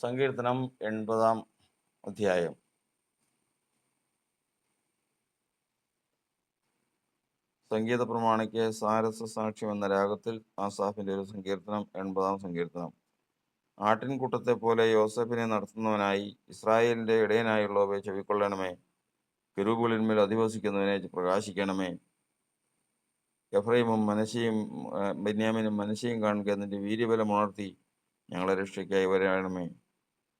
സങ്കീർത്തനം 80 അധ്യായം. സംഗീത പ്രമാണിക്ക് സാരസ സാക്ഷ്യം എന്ന രാഗത്തിൽ ആസാഫിന്റെ ഒരു സങ്കീർത്തനം. 80 സങ്കീർത്തനം. ആട്ടിൻകൂട്ടത്തെ പോലെ യോസേഫിനെ നടത്തുന്നവനായി, ഇസ്രായേലിന്റെ ഇടയനായുള്ളവയെ ചെവിക്കൊള്ളണമേ. കെരൂബുകളിന്മേൽ അധിവസിക്കുന്നവനെ പ്രകാശിക്കണമേ. എഫ്രൈമും മനശ്ശെയും ബെന്യാമിനും മനശ്ശെയും കാണുക, നിന്റെ വീര്യബലം ഉണർത്തി ഞങ്ങളെ രക്ഷയ്ക്കായി വരണമേ.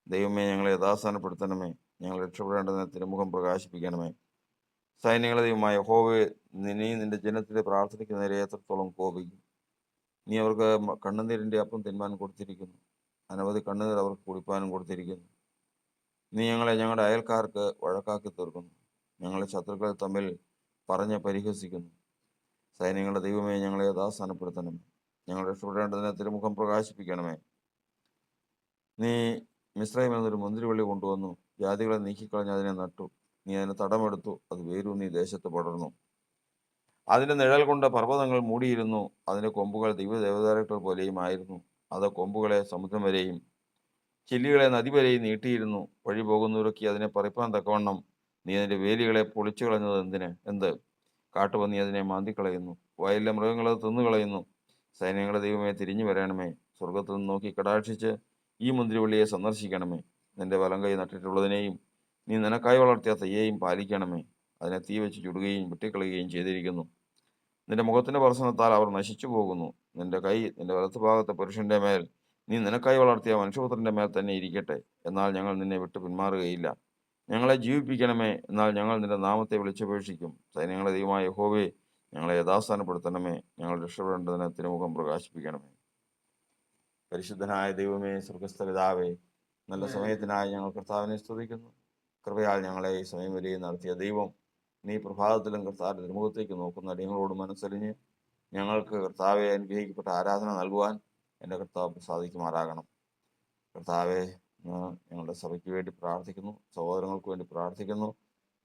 ദൈവമേ, ഞങ്ങളെ യഥാസ്ഥാനപ്പെടുത്തണമേ. ഞങ്ങൾ രക്ഷപ്പെടേണ്ടതിന് തിരുമുഖം പ്രകാശിപ്പിക്കണമേ. സൈന്യങ്ങളെ ദൈവമായ യഹോവേ, നീ നിന്റെ ജനത്തിന്റെ പ്രാർത്ഥനയ്ക്ക് നേരെ എത്രത്തോളം കോപിക്കും. നീ അവർക്ക് കണ്ണുനീരിന്റെ അപ്പം തിന്മാൻ കൊടുത്തിരിക്കുന്നു, അനവധി കണ്ണുനീർ അവർക്ക് കുടിപ്പാനും കൊടുത്തിരിക്കുന്നു. നീ ഞങ്ങളെ ഞങ്ങളുടെ അയൽക്കാർക്ക് വഴക്കാക്കി തീർക്കുന്നു, ഞങ്ങളെ ശത്രുക്കൾ തമ്മിൽ പറഞ്ഞ് പരിഹസിക്കുന്നു. സൈന്യങ്ങളുടെ ദൈവമേ, ഞങ്ങളെ യഥാസ്ഥാനപ്പെടുത്തണമേ. ഞങ്ങൾ രക്ഷപ്പെടേണ്ടതിന് തിരുമുഖം പ്രകാശിപ്പിക്കണമേ. നീ മിസ്രയീമിൽ നിന്നൊരു മുന്തിരിവള്ളി കൊണ്ടുവന്നു, ജാതികളെ നീക്കിക്കളഞ്ഞ് അതിനെ നട്ടു. നീ അതിന് തടമെടുത്തു, അത് വേരൂന്നി ദേശത്ത് പടർന്നു. അതിന്റെ നിഴൽ കൊണ്ട് പർവ്വതങ്ങൾ മൂടിയിരുന്നു. അതിന്റെ കൊമ്പുകൾ ദിവ്യദേവദാരുക്കൾ പോലെയും ആയിരുന്നു. അത് കൊമ്പുകളെ സമുദ്രം വരെയും ചില്ലികളെ നദി വരെയും നീട്ടിയിരുന്നു. വഴി പോകുന്നവരൊക്കെ അതിനെ പറിപ്പാൻ തക്കവണ്ണം നീ അതിന്റെ വേലികളെ പൊളിച്ചു കളഞ്ഞത് എന്ത്? കാട്ടുപന്നി അതിനെ മാന്തിക്കളയുന്നു, വയലിലെ മൃഗങ്ങൾ അത് തിന്നുകളയുന്നു. സൈന്യങ്ങളുടെ ദൈവമേ, തിരിഞ്ഞു വരണമേ. സ്വർഗത്തിൽ നിന്ന് നോക്കി കടാക്ഷിച്ച് ഈ മുന്തിരിവള്ളിയെ സന്ദർശിക്കണമേ. നിന്റെ വലങ്കൈ നട്ടിട്ടുള്ളതിനെയും നീ നിനക്കായി വളർത്തിയ തയ്യേയും പാലിക്കണമേ. അതിനെ തീ വെച്ച് ചുടുകയും വെട്ടിക്കളയുകയും ചെയ്തിരിക്കുന്നു. നിന്റെ മുഖത്തിന്റെ പ്രസന്നത്താൽ അവർ നശിച്ചു പോകുന്നു. നിന്റെ കൈ നിന്റെ വലത്തുഭാഗത്തെ പുരുഷന്റെ മേൽ, നീ നിനക്കായി വളർത്തിയ മനുഷ്യപുത്രന്റെ മേൽ തന്നെ ഇരിക്കട്ടെ. എന്നാൽ ഞങ്ങൾ നിന്നെ വിട്ട് പിന്മാറുകയില്ല. ഞങ്ങളെ ജീവിപ്പിക്കണമേ, എന്നാൽ ഞങ്ങൾ നിന്റെ നാമത്തെ വിളിച്ചപേക്ഷിക്കും. സൈന്യങ്ങളെ ദൈവമായ യഹോവേ, ഞങ്ങളെ യഥാസ്ഥാനപ്പെടുത്തണമേ. ഞങ്ങൾ രക്ഷപ്പെടേണ്ടതിന് തിരുമുഖം പ്രകാശിപ്പിക്കണമേ. പരിശുദ്ധനായ ദൈവമേ, സ്വർഗസ്ഥ പിതാവേ, നല്ല സമയത്തിനായി ഞങ്ങൾ കർത്താവിനെ സ്തുതിക്കുന്നു. കൃപയാൽ ഞങ്ങളെ ഈ സമയം വരെയും നടത്തിയ ദൈവം, നീ പ്രഭാതത്തിലും കർത്താവിന്റെ തിരുമുഖത്തേക്ക് നോക്കുന്ന അടിയങ്ങളോട് മനസ്സലിഞ്ഞ് ഞങ്ങൾക്ക് കർത്താവെ അനുഗ്രഹിക്കപ്പെട്ട ആരാധന നൽകുവാൻ എൻ്റെ കർത്താവ് സാധിക്കുമാറാകണം. കർത്താവെ, ഞങ്ങളുടെ സഭയ്ക്ക് വേണ്ടി പ്രാർത്ഥിക്കുന്നു, സഹോദരങ്ങൾക്ക് വേണ്ടി പ്രാർത്ഥിക്കുന്നു,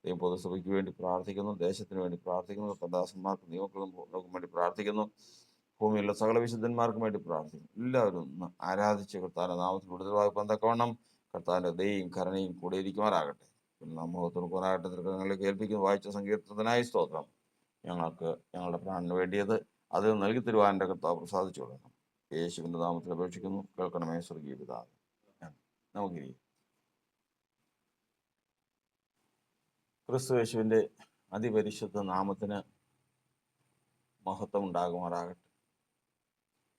ദൈവം പൊതുസഭയ്ക്ക് വേണ്ടി പ്രാർത്ഥിക്കുന്നു, ദേശത്തിന് വേണ്ടി പ്രാർത്ഥിക്കുന്നു, കർത്താദാസന്മാർക്കും നിയമങ്ങൾക്കും വേണ്ടി പ്രാർത്ഥിക്കുന്നു, ഭൂമിയിലുള്ള സകല വിശുദ്ധന്മാർക്കും വേണ്ടി പ്രാർത്ഥിക്കുന്നു. എല്ലാവരും ആരാധിച്ച് കർത്താവിന്റെ നാമത്തിൽ വിടുതലാകുവാൻ തക്കവണ്ണം കർത്താവിന്റെ ദയയും കരുണയും കൂടെ ഇരിക്കുമാറാകട്ടെ. മുഖത്തുറക്കാനാകട്ടെ. തൃക്കങ്ങളിലേക്ക് ഏൽപ്പിക്കുന്നു വായിച്ച സങ്കീർത്തനായി സ്തോത്രം. ഞങ്ങൾക്ക് ഞങ്ങളുടെ പ്രാണന് വേണ്ടിയത് അത് നൽകി തരുവാൻ എൻ്റെ കർത്താവ് പ്രസാദിച്ചു കൊള്ളണം. യേശുവിൻ്റെ നാമത്തിൽ അപേക്ഷിക്കുന്നു, കേൾക്കണമേ സ്വർഗീയ പിതാവേ. നമുക്കിരിക്കും. ക്രിസ്തു യേശുവിൻ്റെ അതിപരിശുദ്ധ നാമത്തിന് മഹത്വം ഉണ്ടാകുമാറാകട്ടെ.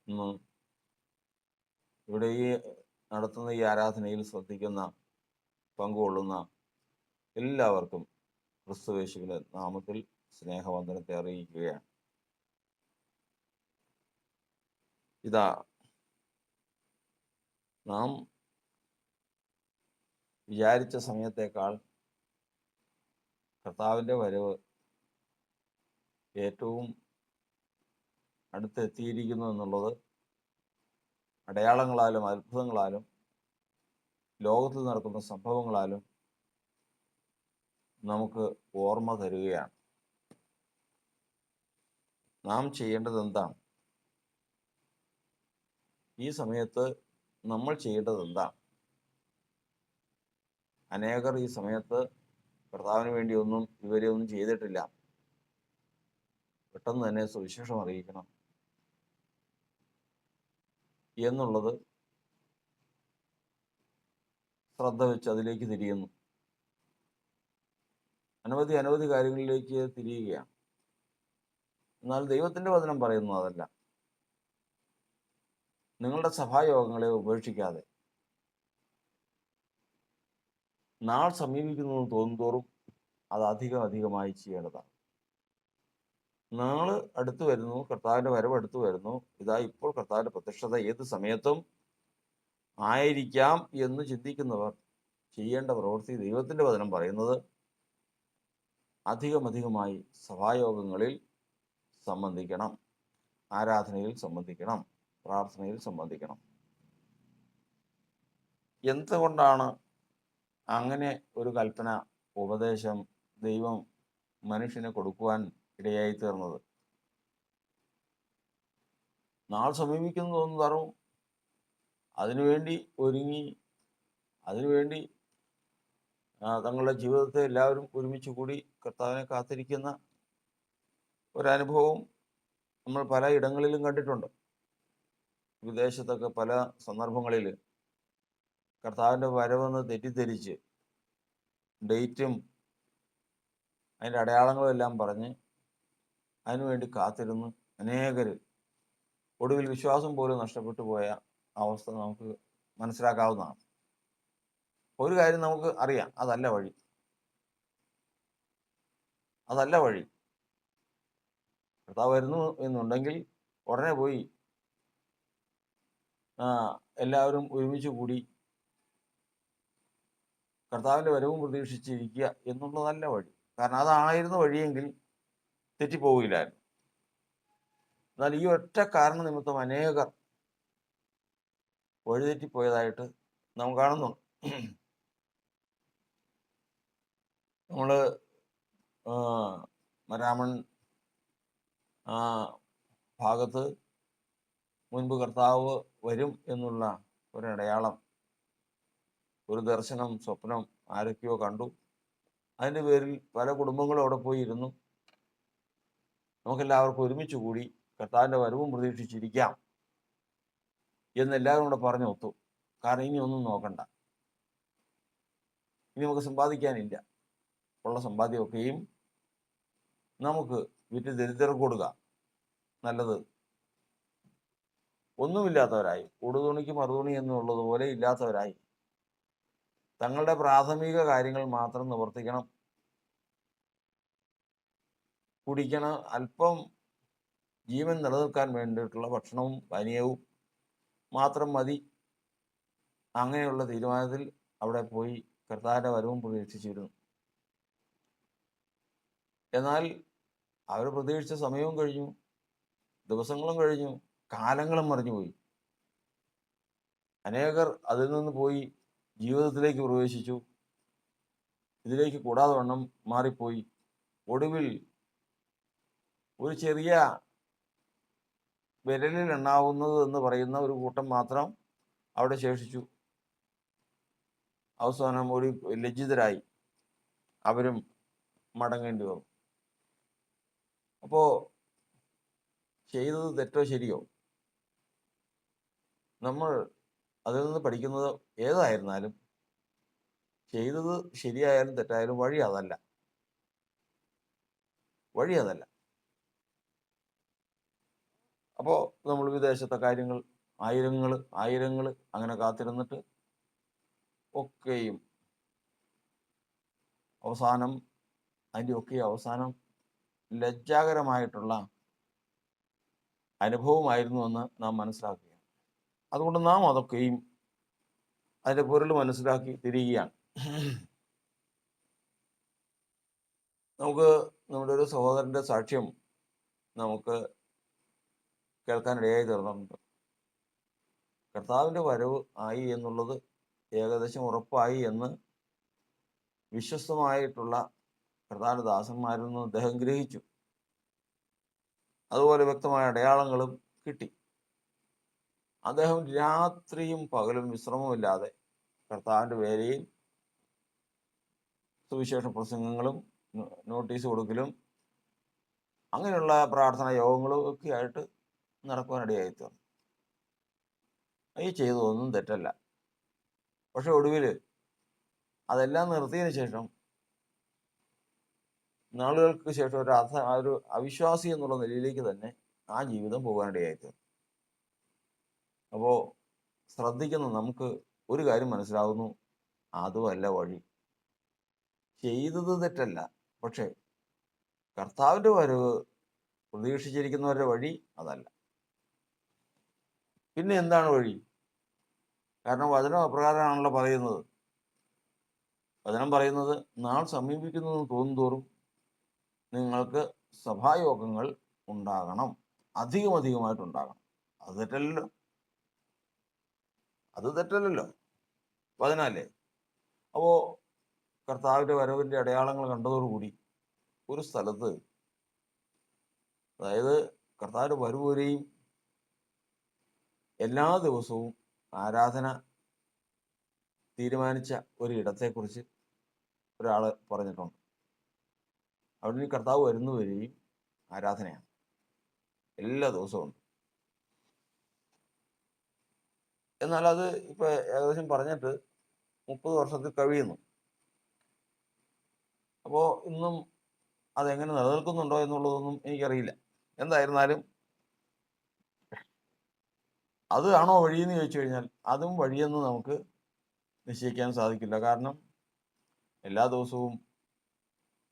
ഇന്ന് ഇവിടെ ഈ നടത്തുന്ന ഈ ആരാധനയിൽ ശ്രദ്ധിക്കുന്ന പങ്കുകൊള്ളുന്ന എല്ലാവർക്കും ക്രിസ്തു യേശുവിൻ്റെ നാമത്തിൽ സ്നേഹവന്ദനത്തെ അറിയിക്കുകയാണ്. ഇതാ, നാം വിചാരിച്ച സമയത്തേക്കാൾ കർത്താവിൻ്റെ വരവ് ഏറ്റവും അടുത്തെത്തിയിരിക്കുന്നു എന്നുള്ളത് അടയാളങ്ങളാലും അത്ഭുതങ്ങളാലും ലോകത്തിൽ നടക്കുന്ന സംഭവങ്ങളാലും നമുക്ക് ഓർമ്മ തരികയാണ്. നാം ചെയ്യേണ്ടത് എന്താണ്? ഈ സമയത്ത് നമ്മൾ ചെയ്യേണ്ടത് എന്താണ്? അനേകർ ഈ സമയത്ത് കർത്താവിന് വേണ്ടി ഇവരെ ഒന്നും ചെയ്തിട്ടില്ല. പെട്ടെന്ന് തന്നെ സുവിശേഷം അറിയിക്കണം എന്നുള്ളത് ശ്രദ്ധ വെച്ച് അതിലേക്ക് തിരിയുന്നു. അനവധി കാര്യങ്ങളിലേക്ക് തിരിയുകയാണ്. എന്നാൽ ദൈവത്തിന്റെ വചനം പറയുന്നു അതല്ല. നിങ്ങളുടെ സഭായോഗങ്ങളെ ഉപേക്ഷിക്കാതെ നാൾ സമീപിക്കുന്നു തോന്നുന്തോറും അത് അധികമായി ചെയ്യേണ്ടതാണ്. നാള് അടുത്തു വരുന്നു, കർത്താവിന്റെ വരവ് അടുത്തു വരുന്നു. ഇതാ, ഇപ്പോൾ കർത്താവിന്റെ പ്രത്യക്ഷത ഏത് സമയത്തും ആയിരിക്കാം എന്ന് ചിന്തിക്കുന്നവർ ചെയ്യേണ്ട പ്രവൃത്തി, ദൈവത്തിന്റെ വചനം പറയുന്നത് അധികമായി സഭായോഗങ്ങളിൽ സംബന്ധിക്കണം, ആരാധനയിൽ സംബന്ധിക്കണം, പ്രാർത്ഥനയിൽ സംബന്ധിക്കണം. എന്തുകൊണ്ടാണ് അങ്ങനെ ഒരു കൽപ്പന, ഉപദേശം ദൈവം മനുഷ്യന് കൊടുക്കുവാൻ ഇടയായി തീർന്നത്? നാൾ സമീപിക്കുന്നു തോന്നുന്നു, അതിനുവേണ്ടി ഒരുങ്ങി അതിനുവേണ്ടി തങ്ങളുടെ ജീവിതത്തെ എല്ലാവരും ഒരുമിച്ച് കൂടി കർത്താവിനെ കാത്തിരിക്കുന്ന ഒരനുഭവം നമ്മൾ പല ഇടങ്ങളിലും കണ്ടിട്ടുണ്ട്. വിദേശത്തൊക്കെ പല സന്ദർഭങ്ങളിൽ കർത്താവിൻ്റെ വരവെന്ന് തെറ്റിദ്ധരിച്ച് ഡേറ്റും അതിൻ്റെ അടയാളങ്ങളും എല്ലാം പറഞ്ഞ് അതിനുവേണ്ടി കാത്തിരുന്ന് അനേകർ ഒടുവിൽ വിശ്വാസം പോലും നഷ്ടപ്പെട്ടു പോയ അവസ്ഥ നമുക്ക് മനസ്സിലാക്കാവുന്നതാണ്. ഒരു കാര്യം നമുക്ക് അറിയാം, അതല്ല വഴി. കർത്താവ് വരുന്നു എന്നുണ്ടെങ്കിൽ ഉടനെ പോയി എല്ലാവരും ഒരുമിച്ച് കൂടി കർത്താവിൻ്റെ വരവും പ്രതീക്ഷിച്ചിരിക്കുക എന്നുള്ളതല്ല വഴി. കാരണം അതായിരുന്നു വഴിയെങ്കിൽ തെറ്റിപ്പോകില്ലായിരുന്നു. എന്നാൽ ഈ ഒറ്റ കാരണം നിമിത്തം അനേകർ വഴിതെറ്റിപ്പോയതായിട്ട് നാം കാണുന്നു. നമ്മൾ മരാമൺ ഭാഗത്ത് മുൻപ് കർത്താവ് വരും എന്നുള്ള ഒരടയാളം, ഒരു ദർശനം, സ്വപ്നം ആരൊക്കെയോ കണ്ടു. അതിൻ്റെ പേരിൽ പല കുടുംബങ്ങളും അവിടെ പോയി ഇരുന്നു. നമുക്കെല്ലാവർക്കും ഒരുമിച്ച് കൂടി കർത്താവിൻ്റെ വരവും പ്രതീക്ഷിച്ചിരിക്കാം എന്നെല്ലാവരും കൂടെ പറഞ്ഞു ഒത്തു. കാരണം ഇനി ഒന്നും നോക്കണ്ട, ഇനി നമുക്ക് സമ്പാദിക്കാനില്ല, ഉള്ള സമ്പാദ്യമൊക്കെയും നമുക്ക് വിറ്റ് ദരിദ്രർക്ക് കൊടുക്കുക, നല്ലത്. ഒന്നുമില്ലാത്തവരായി, ഉടുതുണിക്ക് മറുതുണി എന്നുള്ളതുപോലെ ഇല്ലാത്തവരായി തങ്ങളുടെ പ്രാഥമിക കാര്യങ്ങൾ മാത്രം നിവർത്തിക്കണം, കുടിക്കണം, അല്പം ജീവൻ നിലനിൽക്കാൻ വേണ്ടിയിട്ടുള്ള ഭക്ഷണവും പാനീയവും മാത്രം മതി. അങ്ങനെയുള്ള തീരുമാനത്തിൽ അവിടെ പോയി കർത്താവിൻ്റെ വരവും പ്രതീക്ഷിച്ചിരുന്നു. എന്നാൽ അവർ പ്രതീക്ഷിച്ച സമയവും കഴിഞ്ഞു, ദിവസങ്ങളും കഴിഞ്ഞു, കാലങ്ങളും മറിഞ്ഞുപോയി. അനേകർ അതിൽ നിന്ന് പോയി ജീവിതത്തിലേക്ക് പ്രവേശിച്ചു, ഇതിലേക്ക് കൂടാതെ വണ്ണം മാറിപ്പോയി. ഒടുവിൽ ഒരു ചെറിയ വിരലിൽ എണ്ണാവുന്നത് എന്ന് പറയുന്ന ഒരു കൂട്ടം മാത്രം അവിടെ ശേഷിച്ചു. അവസാനം ഒരു ലജ്ജിതരായി അവരും മടങ്ങേണ്ടി വന്നു. അപ്പോൾ ചെയ്തത് തെറ്റോ ശരിയോ? നമ്മൾ അതിൽ നിന്ന് പഠിക്കുന്നത് ഏതായിരുന്നാലും ചെയ്തത് ശരിയായാലും തെറ്റായാലും വഴി അതല്ല. അപ്പോൾ നമ്മൾ വിദേശത്തെ കാര്യങ്ങൾ ആയിരങ്ങൾ അങ്ങനെ കാത്തിരുന്നിട്ട് ഒക്കെയും അവസാനം ലജ്ജാകരമായിട്ടുള്ള അനുഭവമായിരുന്നുവെന്ന് നാം മനസ്സിലാക്കുക. അതുകൊണ്ട് നാം അതൊക്കെയും അതിൻ്റെ പൊരുൾ മനസ്സിലാക്കി തിരിയുകയാണ്. നമുക്ക് നമ്മുടെ ഒരു സഹോദരൻ്റെ സാക്ഷ്യം നമുക്ക് കേൾക്കാനിടയായി തീർന്നിട്ടുണ്ട്. കർത്താവിൻ്റെ വരവ് ആയി എന്നുള്ളത് ഏകദേശം ഉറപ്പായി എന്ന് വിശ്വസ്തമായിട്ടുള്ള പ്രധാന ദാസന്മാരിൽ നിന്ന് അദ്ദേഹം ഗ്രഹിച്ചു. അതുപോലെ വ്യക്തമായ അടയാളങ്ങളും കിട്ടി. അദ്ദേഹം രാത്രിയും പകലും വിശ്രമമില്ലാതെ കർത്താവിൻ്റെ വേലയിൽ സുവിശേഷ പ്രസംഗങ്ങളും നോട്ടീസ് കൊടുക്കലും അങ്ങനെയുള്ള പ്രാർത്ഥന യോഗങ്ങളും ഒക്കെ ആയിട്ട് നടക്കുവാനിടയായി തീർന്നു. ഈ ചെയ്തതൊന്നും തെറ്റല്ല. പക്ഷെ ഒടുവിൽ അതെല്ലാം നിർത്തിയതിന് ശേഷം നാളുകൾക്ക് ശേഷം ഒരു അവിശ്വാസി എന്നുള്ള നിലയിലേക്ക് തന്നെ ആ ജീവിതം പോകാനിടയായി തീർന്നു. അപ്പോൾ ശ്രദ്ധിക്കുന്ന നമുക്ക് ഒരു കാര്യം മനസ്സിലാവുന്നു, അതുമല്ല വഴി. ചെയ്തത് തെറ്റല്ല, പക്ഷേ കർത്താവിൻ്റെ വരവ് പ്രതീക്ഷിച്ചിരിക്കുന്നവരുടെ വഴി അതല്ല. പിന്നെ എന്താണ് വഴി? കാരണം വചനം അപ്രകാരമാണല്ലോ പറയുന്നത്. വചനം പറയുന്നത് നാൾ സമീപിക്കുന്നതെന്ന് തോറും നിങ്ങൾക്ക് സഭായോഗങ്ങൾ ഉണ്ടാകണം, അധികമായിട്ടുണ്ടാകണം. അത് തെറ്റല്ലല്ലോ, വചനമല്ലേ. അപ്പോൾ കർത്താവിൻ്റെ വരവിൻ്റെ അടയാളങ്ങൾ കണ്ടതോടുകൂടി ഒരു സ്ഥലത്ത്, അതായത് കർത്താവിൻ്റെ വരവ് വരെയും എല്ലാ ദിവസവും ആരാധന തീരുമാനിച്ച ഒരു ഇടത്തെക്കുറിച്ച് ഒരാൾ പറഞ്ഞിട്ടുണ്ട്. അവിടെ കർത്താവ് വരുന്നു വരികയും ആരാധനയാണ് എല്ലാ ദിവസവും ഉണ്ട്. എന്നാൽ അത് ഇപ്പൊ ഏകദേശം പറഞ്ഞിട്ട് 30 വർഷത്തിൽ കഴിയുന്നു. അപ്പോൾ ഇന്നും അതെങ്ങനെ നിലനിൽക്കുന്നുണ്ടോ എന്നുള്ളതൊന്നും എനിക്കറിയില്ല. എന്തായിരുന്നാലും അത് ആണോ വഴിയെന്ന് ചോദിച്ചു കഴിഞ്ഞാൽ അതും വഴിയെന്ന് നമുക്ക് നിശ്ചയിക്കാൻ സാധിക്കില്ല. കാരണം എല്ലാ ദിവസവും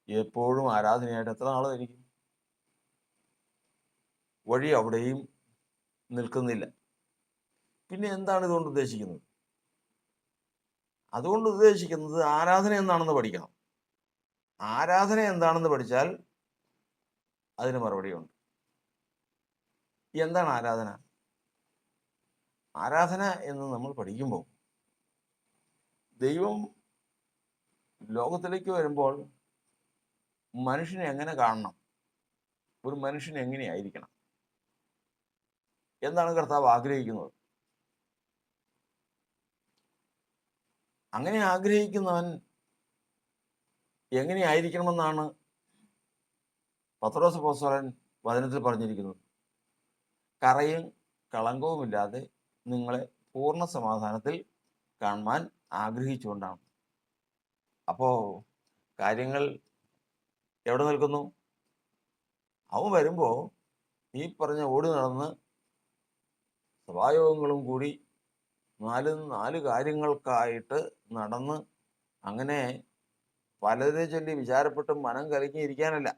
എപ്പോഴും ആരാധനയായിട്ട് എത്ര നാൾ ഇരിക്കും? വഴി അവിടെയും നിൽക്കുന്നില്ല. പിന്നെ എന്താണ് ഇതുകൊണ്ട് ഉദ്ദേശിക്കുന്നത്? അതുകൊണ്ട് ഉദ്ദേശിക്കുന്നത് ആരാധന എന്താണെന്ന് പഠിക്കണം. ആരാധന എന്താണെന്ന് പഠിച്ചാൽ അതിന് മറുപടിയുണ്ട്. എന്താണ് ആരാധന? ആരാധന എന്ന് നമ്മൾ പഠിക്കുമ്പോൾ ദൈവം ലോകത്തിലേക്ക് വരുമ്പോൾ മനുഷ്യനെ എങ്ങനെ കാണണം, ഒരു മനുഷ്യൻ എങ്ങനെയായിരിക്കണം, എന്താണ് കർത്താവ് ആഗ്രഹിക്കുന്നത്? അങ്ങനെ ആഗ്രഹിക്കുന്നവൻ എങ്ങനെയായിരിക്കണമെന്നാണ് പത്രോസ് അപ്പോസ്തലൻ വചനത്തിൽ പറഞ്ഞിരിക്കുന്നത്. കറയും കളങ്കവുമില്ലാതെ നിങ്ങളെ പൂർണ്ണ സമാധാനത്തിൽ കാണുവാൻ ആഗ്രഹിച്ചുകൊണ്ടാണ്. അപ്പോ കാര്യങ്ങൾ എവിടെ നിൽക്കുന്നു? അവൻ വരുമ്പോൾ ഈ പറഞ്ഞ ഓടി നടന്ന് സഭായോഗങ്ങളും കൂടി നാല് കാര്യങ്ങൾക്കായിട്ട് നടന്ന് അങ്ങനെ പലരെ ചൊല്ലി വിചാരപ്പെട്ട് മനം കലങ്ങിയിരിക്കാനല്ല.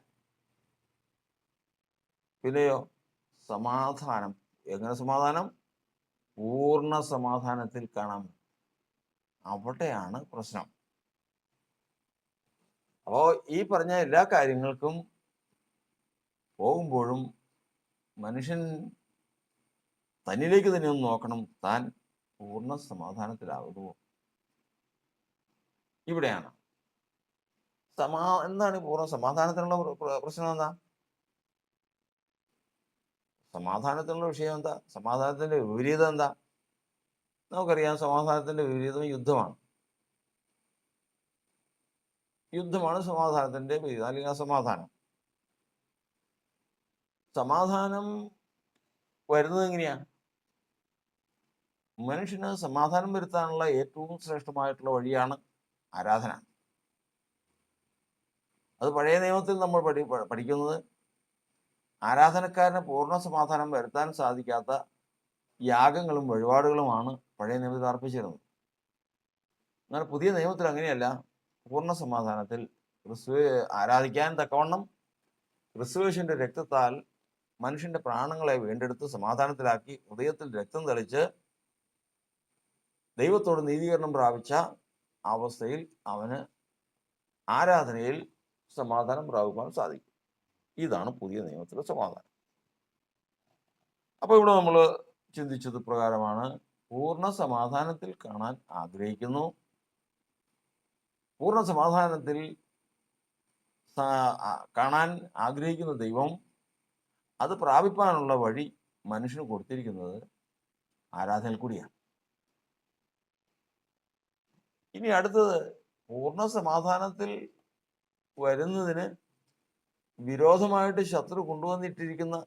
പിന്നെയോ സമാധാനം. എങ്ങനെ സമാധാനം? പൂർണ്ണ സമാധാനത്തിൽ കാണാം. അവിടെയാണ് പ്രശ്നം. അപ്പോൾ ഈ പറഞ്ഞ എല്ലാ കാര്യങ്ങൾക്കും പോകുമ്പോഴും മനുഷ്യൻ തന്നിലേക്ക് തന്നെ ഒന്ന് നോക്കണം, താൻ പൂർണ്ണ സമാധാനത്തിലാകുമോ? ഇവിടെയാണ് എന്താണ് പൂർണ്ണ സമാധാനത്തിനുള്ള പ്രശ്നം? എന്താ സമാധാനത്തിനുള്ള വിഷയം? എന്താ സമാധാനത്തിന്റെ വിപരീതം? എന്താ? നമുക്കറിയാം, സമാധാനത്തിന്റെ വിപരീതം യുദ്ധമാണ്. യുദ്ധമാണ് സമാധാനത്തിന്റെ വിപരീതം, അല്ലെങ്കിൽ അസമാധാനം. സമാധാനം വരുന്നത് എങ്ങനെയാണ്? മനുഷ്യന് സമാധാനം വരുത്താനുള്ള ഏറ്റവും ശ്രേഷ്ഠമായിട്ടുള്ള വഴിയാണ് ആരാധന. അത് പഴയ നിയമത്തിൽ നമ്മൾ പഠിക്കുന്നത് ആരാധനക്കാരന് പൂർണ്ണ സമാധാനം വരുത്താൻ സാധിക്കാത്ത യാഗങ്ങളും വഴിപാടുകളുമാണ് പഴയ നിയമത്തിൽ അർപ്പിച്ചിരുന്നത്. എന്നാൽ പുതിയ നിയമത്തിൽ അങ്ങനെയല്ല. പൂർണ്ണ സമാധാനത്തിൽ ആരാധിക്കാൻ തക്കവണ്ണം ക്രിസ്തുവേശുവിന്റെ രക്തത്താൽ മനുഷ്യന്റെ പ്രാണങ്ങളെ വീണ്ടെടുത്ത് സമാധാനത്തിലാക്കി ഹൃദയത്തിൽ രക്തം തളിച്ച് ദൈവത്തോട് നീതീകരണം പ്രാപിച്ച അവസ്ഥയിൽ അവന് ആരാധനയിൽ സമാധാനം പ്രാപിക്കാൻ സാധിക്കും. ഇതാണ് പുതിയ നിയമത്തിലെ സമാധാനം. അപ്പോൾ ഇവിടെ നമ്മൾ ചിന്തിച്ചത് പ്രകാരമാണ്, പൂർണ്ണ സമാധാനത്തിൽ കാണാൻ ആഗ്രഹിക്കുന്നു. പൂർണ്ണ സമാധാനത്തിൽ കാണാൻ ആഗ്രഹിക്കുന്ന ദൈവം അത് പ്രാപിപ്പാനുള്ള വഴി മനുഷ്യന് കൊടുത്തിരിക്കുന്നത് ആരാധനയിൽ കൂടിയാണ്. ഇനി അടുത്തത്, പൂർണ്ണ സമാധാനത്തിൽ വരുന്നതിന് വിരോധമായിട്ട് ശത്രു കൊണ്ടുവന്നിട്ടിരിക്കുന്ന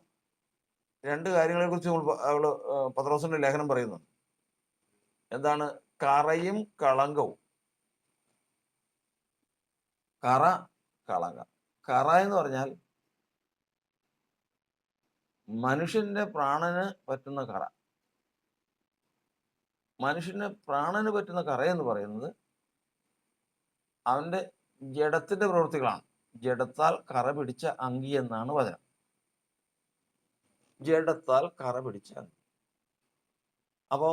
രണ്ട് കാര്യങ്ങളെ കുറിച്ച് പത്രോസിന്റെ ലേഖനം പറയുന്നു. എന്താണ്? കറയും കളങ്കവും. കറ, കളങ്കം. കറ എന്ന് പറഞ്ഞാൽ മനുഷ്യന്റെ പ്രാണന് പറ്റുന്ന കറ. മനുഷ്യന് പ്രാണന് പറ്റുന്ന കറ എന്ന് പറയുന്നത് അവന്റെ ജഡത്തിന്റെ പ്രവൃത്തികളാണ്. ജഡത്താൽ കറ പിടിച്ച അങ്കി എന്നാണ് വചനം. ജഡത്താൽ കറ പിടിച്ച അങ്കി. അപ്പോ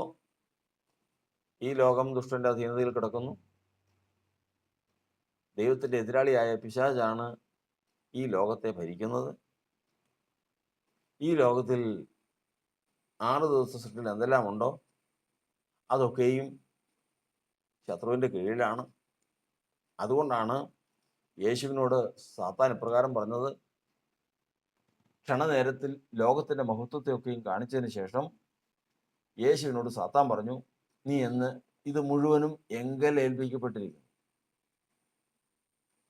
ഈ ലോകം ദുഷ്ടന്റെ അധീനതയിൽ കിടക്കുന്നു. ദൈവത്തിന്റെ എതിരാളിയായ പിശാചാണ് ഈ ലോകത്തെ ഭരിക്കുന്നത്. ഈ ലോകത്തിൽ 6 ദിവസ സൃഷ്ടിയിൽ എന്തെല്ലാം ഉണ്ടോ അതൊക്കെയും ശത്രുവിന്റെ കീഴിലാണ്. അതുകൊണ്ടാണ് യേശുവിനോട് സാത്താൻ ഇപ്രകാരം പറഞ്ഞത്. ക്ഷണനേരത്തിൽ ലോകത്തിന്റെ മഹത്വത്തെയൊക്കെയും കാണിച്ചതിന് ശേഷം യേശുവിനോട് സാത്താൻ പറഞ്ഞു, നീ എന്ന് ഇത് മുഴുവനും എങ്കൽ ഏൽപ്പിക്കപ്പെട്ടിരിക്കുന്നു.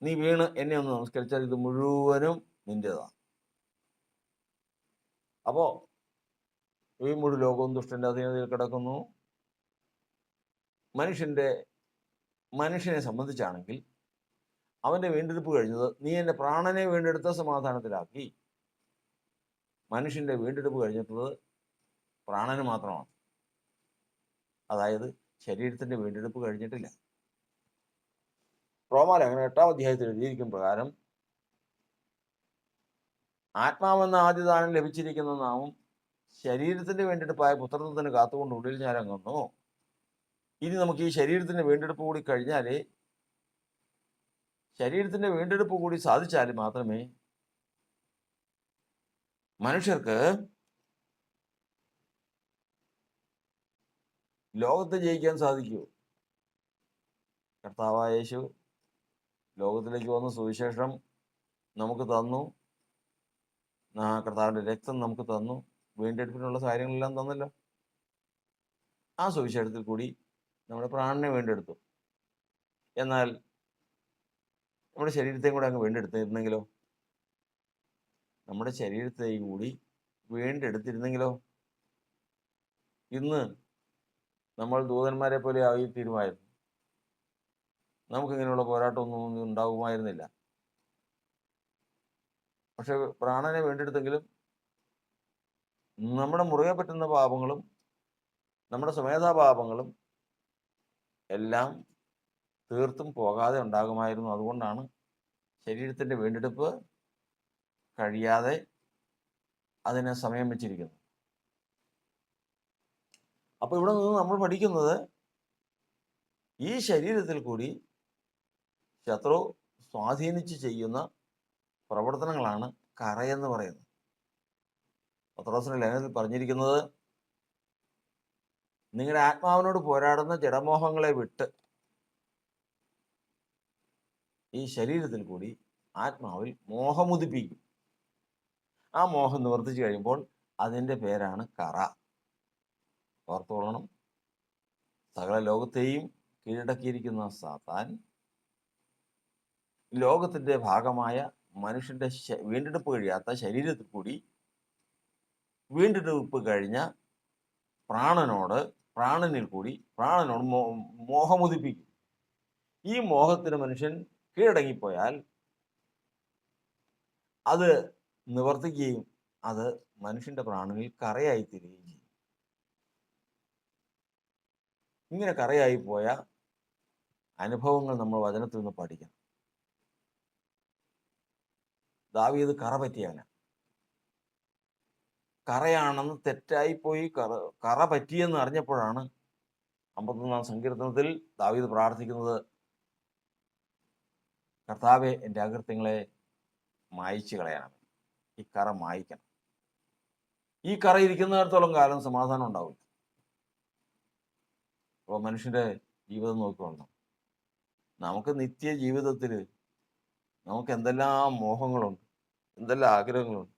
നീ വീണ് എന്നെ ഒന്ന് നമസ്കരിച്ചാൽ ഇത് മുഴുവനും നിന്റേതാണ്. അപ്പോ ഈ മുഴു ലോകവും ദുഷ്ടന്റെ അധീനതയിൽ കിടക്കുന്നു. മനുഷ്യനെ സംബന്ധിച്ചാണെങ്കിൽ അവന്റെ വീണ്ടെടുപ്പ് കഴിഞ്ഞത് നീ എൻ്റെ പ്രാണനെ വീണ്ടെടുത്ത സമാധാനത്തിലാക്കി. മനുഷ്യന്റെ വീണ്ടെടുപ്പ് കഴിഞ്ഞിട്ടുള്ളത് പ്രാണന് മാത്രമാണ്. അതായത് ശരീരത്തിന്റെ വീണ്ടെടുപ്പ് കഴിഞ്ഞിട്ടില്ല. റോമാലേഖനം 8-ാം അധ്യായത്തിൽ എഴുതിയിരിക്കും പ്രകാരം ആത്മാവെന്ന ആദ്യദാനം ലഭിച്ചിരിക്കുന്ന നാമും ശരീരത്തിന്റെ വീണ്ടെടുപ്പായ പുത്രത്വത്തിന് കാത്തുകൊണ്ട് ഉള്ളിൽ ഞാനങ്ങുന്നു. ഇനി നമുക്ക് ഈ ശരീരത്തിന്റെ വീണ്ടെടുപ്പ് കൂടി കഴിഞ്ഞാലേ, ശരീരത്തിന്റെ വീണ്ടെടുപ്പ് കൂടി സാധിച്ചാൽ മാത്രമേ മനുഷ്യർക്ക് ലോകത്തെ ജയിക്കാൻ സാധിക്കൂ. കർത്താവായ യേശു ലോകത്തിലേക്ക് വന്ന സുവിശേഷം നമുക്ക് തന്നു. കർത്താവിന്റെ രക്തം നമുക്ക് തന്നു. വീണ്ടെടുപ്പിനുള്ള കാര്യങ്ങളെല്ലാം തന്നല്ലോ. ആ സുവിശേഷത്തിൽ കൂടി നമ്മുടെ പ്രാണനെ വീണ്ടെടുത്തു. എന്നാൽ നമ്മുടെ ശരീരത്തെയും കൂടെ അങ്ങ് വീണ്ടെടുത്തിരുന്നെങ്കിലോ, നമ്മുടെ ശരീരത്തെയും കൂടി വീണ്ടെടുത്തിരുന്നെങ്കിലോ ഇന്ന് നമ്മൾ ദൂതന്മാരെ പോലെ ആയി തീരുമായിരുന്നു. നമുക്കിങ്ങനെയുള്ള പോരാട്ടമൊന്നും ഉണ്ടാകുമായിരുന്നില്ല. പക്ഷെ പ്രാണനെ വീണ്ടെടുത്തെങ്കിലും നമ്മുടെ മുറുകെ പറ്റുന്ന പാപങ്ങളും നമ്മുടെ സ്വമേധാപാപങ്ങളും എല്ലാം തീർത്തും പോകാതെ ഉണ്ടാകുമായിരുന്നു. അതുകൊണ്ടാണ് ശരീരത്തിന്റെ വീണ്ടെടുപ്പ് കഴിയാതെ അതിന് സമയം വെച്ചിരിക്കുന്നത്. അപ്പൊ ഇവിടെ നിന്ന് നമ്മൾ പഠിക്കുന്നത്, ഈ ശരീരത്തിൽ കൂടി ശത്രു സ്വാധീനിച്ച് ചെയ്യുന്ന പ്രവർത്തനങ്ങളാണ് കറയെന്ന് പറയുന്നത്. പത്രോസിന്റെ ലേഖനത്തിൽ പറഞ്ഞിരിക്കുന്നത്, നിങ്ങളുടെ ആത്മാവിനോട് പോരാടുന്ന ജഡമോഹങ്ങളെ വിട്ട് ഈ ശരീരത്തിൽ കൂടി ആത്മാവിൽ മോഹമുദിപ്പിക്കും. ആ മോഹം നിവർത്തിച്ചു കഴിയുമ്പോൾ അതിൻ്റെ പേരാണ് കറ. ഓർത്തോളണം, സകല ലോകത്തെയും കീഴടക്കിയിരിക്കുന്ന സാത്താൻ ലോകത്തിന്റെ ഭാഗമായ മനുഷ്യന്റെ വീണ്ടെടുപ്പ് കഴിയാത്ത ശരീരത്തിൽ കൂടി വീണ്ടെടുപ്പ് കഴിഞ്ഞ പ്രാണനിൽ കൂടി മോഹമുദിപ്പിക്കും. ഈ മോഹത്തിന് മനുഷ്യൻ കീഴടങ്ങിപ്പോയാൽ അത് നിവർത്തിക്കുകയും അത് മനുഷ്യന്റെ പ്രാണനിൽ കറയായി തീരുകയും ചെയ്യും. ഇങ്ങനെ കറയായി പോയ അനുഭവങ്ങൾ നമ്മൾ വചനത്തിൽ നിന്ന് പഠിക്കണം. ദാവീദ് കറ പറ്റിയവനാ. കറയാണെന്ന് തെറ്റായിപ്പോയി കറ പറ്റിയെന്ന് അറിഞ്ഞപ്പോഴാണ് 51-ാം സങ്കീർത്തനത്തിൽ ദാവീദ് പ്രാർത്ഥിക്കുന്നത്, കർത്താവെ, എൻ്റെ അകൃത്യങ്ങളെ മായ്ച്ചു കളയണം. ഈ കറ മായ്ക്കണം. ഈ കറ ഇരിക്കുന്നിടത്തോളം കാലം സമാധാനം ഉണ്ടാവില്ല. അപ്പോൾ മനുഷ്യന്റെ ജീവിതം നോക്കിക്കൊള്ളണം. നമുക്ക് നിത്യ ജീവിതത്തിൽ നമുക്ക് എന്തെല്ലാം മോഹങ്ങളുണ്ട്, എന്തെല്ലാം ആഗ്രഹങ്ങളുണ്ട്.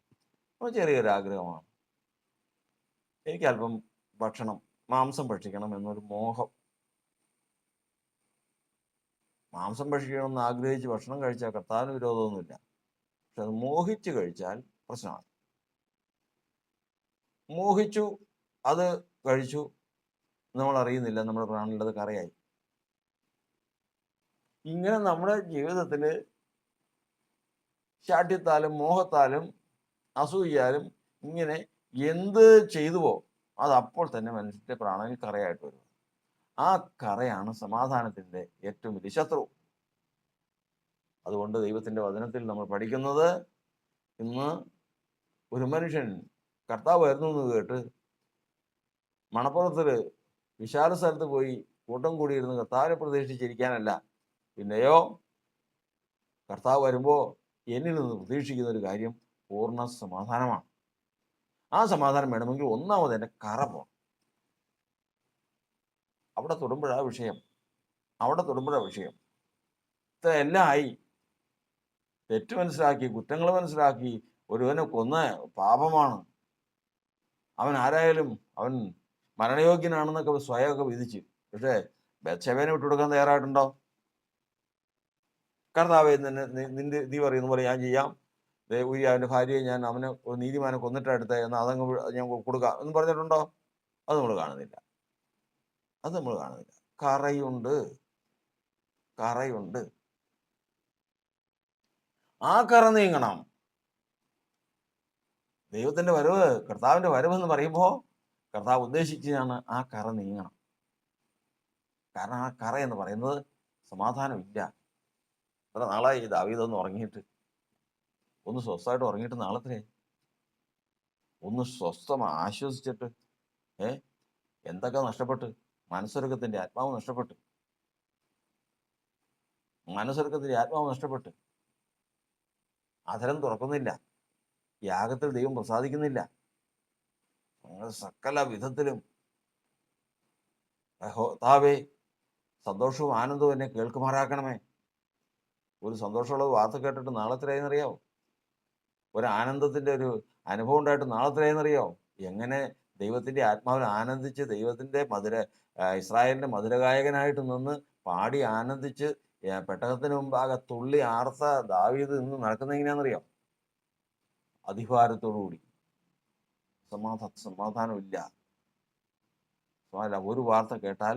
അപ്പോൾ ചെറിയൊരു ആഗ്രഹമാണ്, എനിക്ക് അല്പം ഭക്ഷണം, മാംസം ഭക്ഷിക്കണം എന്നൊരു മോഹം. മാംസം ഭക്ഷിക്കണമെന്ന് ആഗ്രഹിച്ച് ഭക്ഷണം കഴിച്ചാൽ കർത്താവിന് വിരോധമൊന്നുമില്ല. പക്ഷെ അത് മോഹിച്ച് കഴിച്ചാൽ പ്രശ്നമാണ്. മോഹിച്ചു, അത് കഴിച്ചു, നമ്മൾ അറിയുന്നില്ല, നമ്മുടെ പ്രാണനിലത് കറയായി. ഇങ്ങനെ നമ്മുടെ ജീവിതത്തിൽ ശാഠ്യത്താലും മോഹത്താലും അസൂയാലും ഇങ്ങനെ എന്ത് ചെയ്തുവോ അത് അപ്പോൾ തന്നെ മനുഷ്യന്റെ പ്രാണനിൽ കറയായിട്ട് വരും. ആ കറയാണ് സമാധാനത്തിന്റെ ഏറ്റവും വലിയ ശത്രു. അതുകൊണ്ട് ദൈവത്തിന്റെ വചനത്തിൽ നമ്മൾ പഠിക്കുന്നത്, ഇന്ന് ഒരു മനുഷ്യൻ കർത്താവ് വരുന്നു എന്ന് കേട്ട് മണപ്പുറത്തിൽ വിശാല സ്ഥലത്ത് പോയി കൂട്ടം കൂടിയിരുന്ന് കർത്താവിനെ പ്രതീക്ഷിച്ചിരിക്കാനല്ല, പിന്നെയോ കർത്താവ് വരുമ്പോൾ എന്നിൽ നിന്ന് പ്രതീക്ഷിക്കുന്ന ഒരു കാര്യം പൂർണ്ണ സമാധാനമാണ്. ആ സമാധാനം വേണമെങ്കിൽ ഒന്നാമത് എൻ്റെ കറ പോകണം. അവിടെ തൊടുമ്പോഴാ വിഷയം. എല്ലാം ആയി, തെറ്റ് മനസ്സിലാക്കി, കുറ്റങ്ങൾ മനസ്സിലാക്കി, ഒരുവനെ കൊന്ന പാപമാണ്, അവൻ ആരായാലും അവൻ മരണയോഗ്യനാണെന്നൊക്കെ സ്വയമൊക്കെ വിധിച്ചു. പക്ഷേ ബത്ശേബേനെ വിട്ടുകൊടുക്കാൻ തയ്യാറായിട്ടുണ്ടോ? കർത്താവേ, നിന്റെ നീ പറയുന്ന പോലെ ഞാൻ ചെയ്യാം, ഊരിയാവിൻ്റെ ഭാര്യയെ ഞാൻ അവനെ ഒരു നീതിമാനെ കൊന്നിട്ടെടുത്ത് എന്നാൽ അതങ്ങ് ഞാൻ കൊടുക്കാം എന്ന് പറഞ്ഞിട്ടുണ്ടോ? അത് നമ്മൾ കാണുന്നില്ല. കറയുണ്ട്. ആ കറ നീങ്ങണം. ദൈവത്തിന്റെ വരവ്, കർത്താവിന്റെ വരവ് എന്ന് പറയുമ്പോൾ കർത്താവ് ഉദ്ദേശിച്ചതാണ് ആ കറ നീങ്ങണം. കാരണം ആ കറ എന്ന് പറയുന്നത് സമാധാനമില്ല. എത്ര നാളായി ദാവീദൊന്ന് ഉറങ്ങിയിട്ട്, ഒന്ന് സ്വസ്ഥമായിട്ട് ഉറങ്ങിയിട്ട് നാളത്തിനെ ഒന്ന് സ്വസ്ഥം ആശ്വസിച്ചിട്ട് എന്തൊക്കെ നഷ്ടപ്പെട്ട്, മനസ്സൊരുക്കത്തിന്റെ ആത്മാവ് നഷ്ടപ്പെട്ട്, അധരം തുറക്കുന്നില്ല, യാഗത്തിൽ ദൈവം പ്രസാദിക്കുന്നില്ല. സകല വിധത്തിലും കർത്താവേ സന്തോഷവും ആനന്ദവും എന്നെ കേൾക്കുമാറാക്കണമേ. ഒരു സന്തോഷമുള്ള വാർത്ത കേട്ടിട്ട് നാളെത്രയെന്നറിയാവോ? ഒരു ആനന്ദത്തിന്റെ ഒരു അനുഭവം ഉണ്ടായിട്ട് നാളെത്രയെന്നറിയാവോ? എങ്ങനെ ദൈവത്തിന്റെ ആത്മാവിൽ ആനന്ദിച്ച് ദൈവത്തിന്റെ ഇസ്രായേലിന്റെ മധുരഗായകനായിട്ട് നിന്ന് പാടി ആനന്ദിച്ച് പെട്ടകത്തിന് മുമ്പാകെ തുള്ളി ആർത്ത ദാവീദ് നിന്ന് നടക്കുന്ന എങ്ങനെയാണെന്നറിയാം? അധികാരത്തോടുകൂടി. സമാധാനമില്ല. ഒരു വാർത്ത കേട്ടാൽ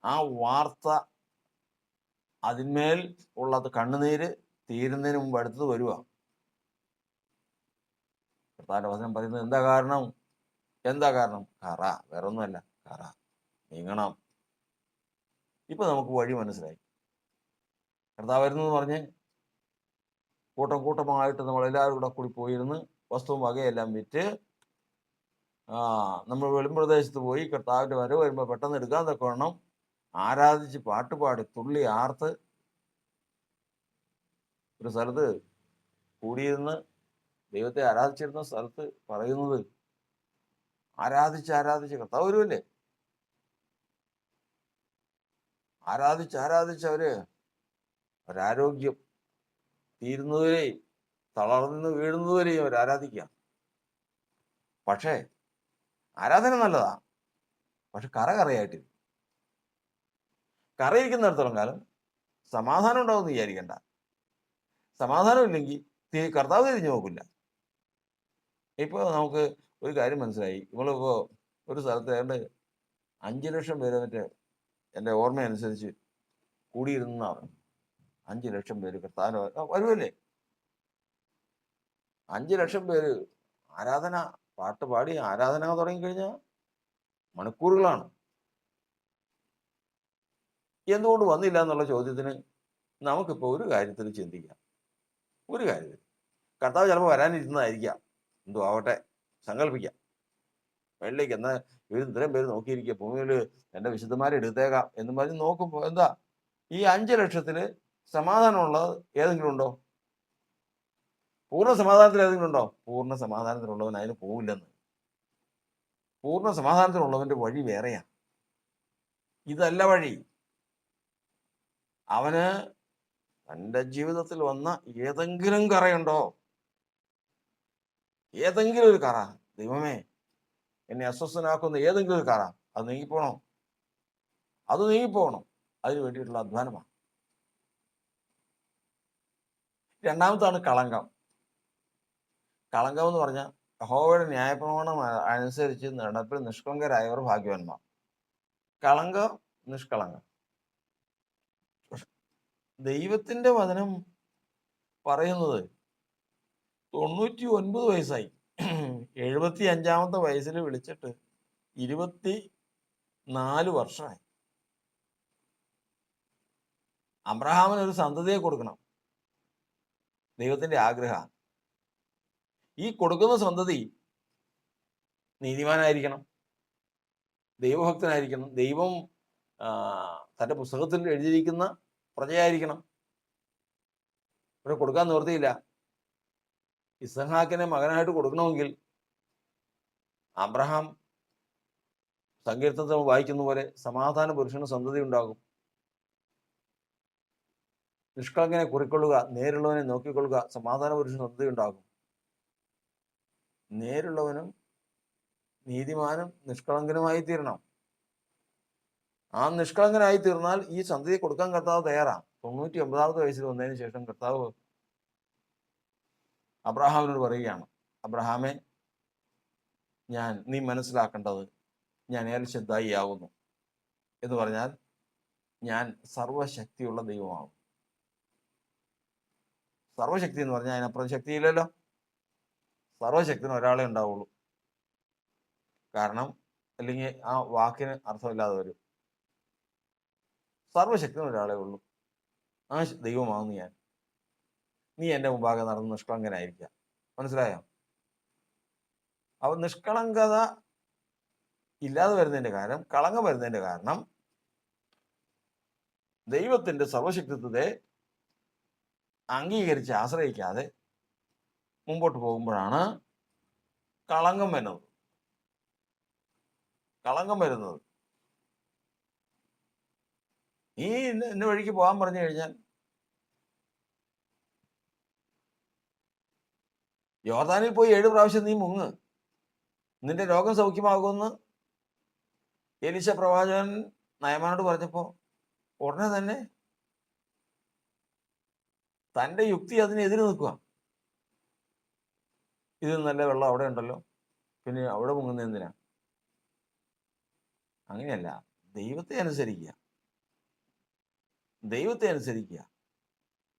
ആ വാർത്ത അതിന്മേൽ ഉള്ളത് കണ്ണുനീര് തീരുന്നതിന് മുമ്പ് അടുത്തത് വരുക. കർത്താവിന്റെ വചനം പറയുന്നത് എന്താ കാരണം? കറ, വേറൊന്നുമല്ല, കറ നീങ്ങണം. ഇപ്പൊ നമുക്ക് വഴി മനസ്സിലായി. കർത്താവ് വരുന്നെന്ന് പറഞ്ഞ് കൂട്ടമായിട്ട് നമ്മളെല്ലാവരും കൂടെ കൂടി പോയിരുന്ന് വസ്തുവും വകയെല്ലാം വിറ്റ് നമ്മൾ വെളിമ്പ്രദേശത്ത് പോയി കർത്താവിന്റെ വരവ് വരുമ്പോൾ പെട്ടെന്ന് എടുക്കാൻ തക്കവണ്ണം ആരാധിച്ച് പാട്ടുപാടി തുള്ളി ആർത്ത് ഒരു സ്ഥലത്ത് കൂടിയിരുന്ന് ദൈവത്തെ ആരാധിച്ചിരുന്ന സ്ഥലത്ത് പറയുന്നത്, ആരാധിച്ച് കർത്താവ് വരുമല്ലേ, ആരാധിച്ച് ഒരാരോഗ്യം തീരുന്നതുവരെയും തളർന്ന് വീഴുന്നതുവരെയും അവർ ആരാധിക്കുക. പക്ഷേ ആരാധന നല്ലതാ, പക്ഷെ കറയായിട്ടില്ല. കറയിരിക്കുന്നിടത്തോളം കാലം സമാധാനം ഉണ്ടാവും എന്ന് വിചാരിക്കണ്ട. സമാധാനം ഇല്ലെങ്കിൽ കർത്താവ് തിരിഞ്ഞു നോക്കില്ല. ഇപ്പൊ നമുക്ക് ഒരു കാര്യം മനസ്സിലായി. നമ്മളിപ്പോ ഒരു സ്ഥലത്ത് ഏതാണ്ട് 5 ലക്ഷം പേര് എൻ്റെ ഓർമ്മയനുസരിച്ച് കൂടിയിരുന്നാണ്. 5 ലക്ഷം പേര് കർത്താവിന് വരുമല്ലേ? 5 ലക്ഷം പേര് ആരാധന പാട്ട് പാടി ആരാധന തുടങ്ങിക്കഴിഞ്ഞാൽ മണിക്കൂറുകളാണ്. എന്തുകൊണ്ട് വന്നില്ല എന്നുള്ള ചോദ്യത്തിന് നമുക്കിപ്പോൾ ഒരു കാര്യത്തിൽ ചിന്തിക്കാം. ഒരു കാര്യത്തിൽ കർത്താവ് ചിലപ്പോൾ വരാനിരുന്നതായിരിക്കാം. എന്തോ ആവട്ടെ, സങ്കല്പിക്കാം. വെള്ളിലേക്ക് എന്നാൽ ഇവർ ഇത്രയും പേര് നോക്കിയിരിക്കുക, ഭൂമിയിൽ എൻ്റെ വിശുദ്ധന്മാരെ എടുത്തേക്കാം എന്ന് പറഞ്ഞ് നോക്കുമ്പോൾ എന്താ ഈ 5 ലക്ഷത്തിന് സമാധാനമുള്ളത് ഏതെങ്കിലും ഉണ്ടോ? പൂർണ്ണ സമാധാനത്തിൽ ഏതെങ്കിലും ഉണ്ടോ? പൂർണ്ണ സമാധാനത്തിലുള്ളവൻ അതിന് പോവില്ലെന്ന്. പൂർണ്ണ സമാധാനത്തിലുള്ളവന്റെ വഴി വേറെയാ. ഇതല്ല വഴി. അവന് തൻ്റെ ജീവിതത്തിൽ വന്ന ഏതെങ്കിലും കറയുണ്ടോ? ഏതെങ്കിലും ഒരു കറ, ദൈവമേ എന്നെ അസ്വസ്ഥനാക്കുന്ന ഏതെങ്കിലും ഒരു കറ, അത് നീങ്ങിപ്പോണം. അതിന് വേണ്ടിയിട്ടുള്ള അധ്വാനമാണ്. രണ്ടാമത്താണ് കളങ്കം. കളങ്കം എന്ന് പറഞ്ഞാൽ യഹോവയുടെ ന്യായപ്രമാണം അനുസരിച്ച് നടപ്പിൽ നിഷ്കളങ്കരായവർ ഭാഗ്യവാന്മാർ. കളങ്കം, നിഷ്കളങ്കം. ദൈവത്തിന്റെ വചനം പറയുന്നത് 99 വയസ്സായി, 75-ാമത്തെ വയസ്സിൽ വിളിച്ചിട്ട് 24 വർഷമായി. അബ്രഹാമിന് ഒരു സന്തതിയെ കൊടുക്കണം, ദൈവത്തിന്റെ ആഗ്രഹം. ഈ കൊടുക്കുന്ന സന്തതി നീതിമാനായിരിക്കണം, ദൈവഭക്തനായിരിക്കണം, ദൈവം തൻ്റെ പുസ്തകത്തിൽ എഴുതിയിരിക്കുന്ന പ്രജയായിരിക്കണം. ഇവിടെ കൊടുക്കാൻ നിവൃത്തിയില്ല. ഇസ്ഹാക്കിനെ മകനായിട്ട് കൊടുക്കണമെങ്കിൽ അബ്രഹാം സങ്കീർത്തനത്തിൽ വായിക്കുന്ന പോലെ സമാധാന പുരുഷന് സന്തതി ഉണ്ടാകും. നിഷ്കളങ്കനെ കുറിക്കൊള്ളുക, നേരുള്ളവനെ നോക്കിക്കൊള്ളുക, സമാധാന പുരുഷന് സന്തതി ഉണ്ടാകും. നേരുള്ളവനും നീതിമാനും നിഷ്കളങ്കനുമായി തീരണം. ആ നിഷ്കളങ്കനായി തീർന്നാൽ ഈ സന്തതി കൊടുക്കാൻ കർത്താവ് തയ്യാറാണ്. 99 വയസ്സിൽ വന്നതിന് ശേഷം കർത്താവ് അബ്രഹാമിനോട് പറയുകയാണ്, അബ്രഹാമേ, നീ മനസ്സിലാക്കേണ്ടത് ഞാൻ ഏൽ ശദ്ദായി ആകുന്നു എന്ന് പറഞ്ഞാൽ ഞാൻ സർവശക്തിയുള്ള ദൈവമാകും. സർവശക്തി എന്ന് പറഞ്ഞാൽ അതിനപ്പുറം ശക്തിയില്ലല്ലോ. സർവശക്തിന് ഒരാളെ ഉണ്ടാവുള്ളൂ. കാരണം അല്ലെങ്കിൽ ആ വാക്കിന് അർത്ഥമില്ലാതെ വരും. സർവശക്തിന് ഒരാളെ ഉള്ളൂ, ആ ദൈവമാകുന്നു ഞാൻ. നീ എൻ്റെ മുമ്പാകെ നടന്ന് നിഷ്കളങ്കനായിരിക്കുക. മനസ്സിലായോ? അപ്പൊ നിഷ്കളങ്കത ഇല്ലാതെ വരുന്നതിന്റെ കാരണം, കളങ്കം വരുന്നതിന്റെ കാരണം ദൈവത്തിന്റെ സർവശക്തിത്വത്തെ അംഗീകരിച്ച് ആശ്രയിക്കാതെ മുമ്പോട്ട് പോകുമ്പോഴാണ് കളങ്കം വരുന്നത്. നീ എന്റെ വഴിക്ക് പോകാൻ പറഞ്ഞു കഴിഞ്ഞാൽ യോർദാനിൽ പോയി 7 പ്രാവശ്യം നീ മുങ്ങ്, നിന്റെ രോഗം സൗഖ്യമാകുമെന്ന് എലീശ പ്രവാചകൻ നയമാനോട് പറഞ്ഞപ്പോ ഉടനെ തന്നെ തന്റെ യുക്തി അതിനെതിരെ നിൽക്കുക. ഇതിൽ നല്ല വെള്ളം അവിടെ ഉണ്ടല്ലോ, പിന്നെ അവിടെ മുങ്ങുന്ന എന്തിനാ? അങ്ങനെയല്ല, ദൈവത്തെ അനുസരിക്കുക.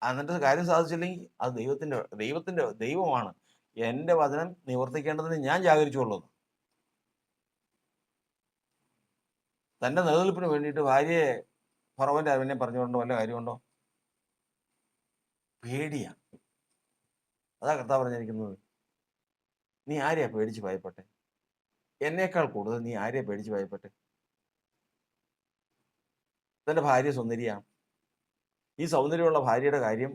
എന്നിട്ട് കാര്യം സാധിച്ചില്ലെങ്കിൽ അത് ദൈവമാണ്. എൻ്റെ വചനം നിവർത്തിക്കേണ്ടതിന് ഞാൻ ജാഗരിച്ചുകൊള്ളുന്നു. തൻ്റെ നിലനിൽപ്പിന് വേണ്ടിയിട്ട് ഭാര്യയെ ഫറവോന്റെ അരമനയിൽ പറഞ്ഞുകൊണ്ടോ വല്ല കാര്യമുണ്ടോ? പേടിയാ. അതാ കർത്താവ് പറഞ്ഞിരിക്കുന്നത്, നീ ആരെയാ പേടിച്ച് ഭയപ്പെട്ടെ? എന്നേക്കാൾ കൂടുതൽ നീ ആരെയാ പേടിച്ച് ഭയപ്പെട്ടെ? തൻ്റെ ഭാര്യ സുന്ദരിയാണ്. ഈ സൗന്ദര്യമുള്ള ഭാര്യയുടെ കാര്യം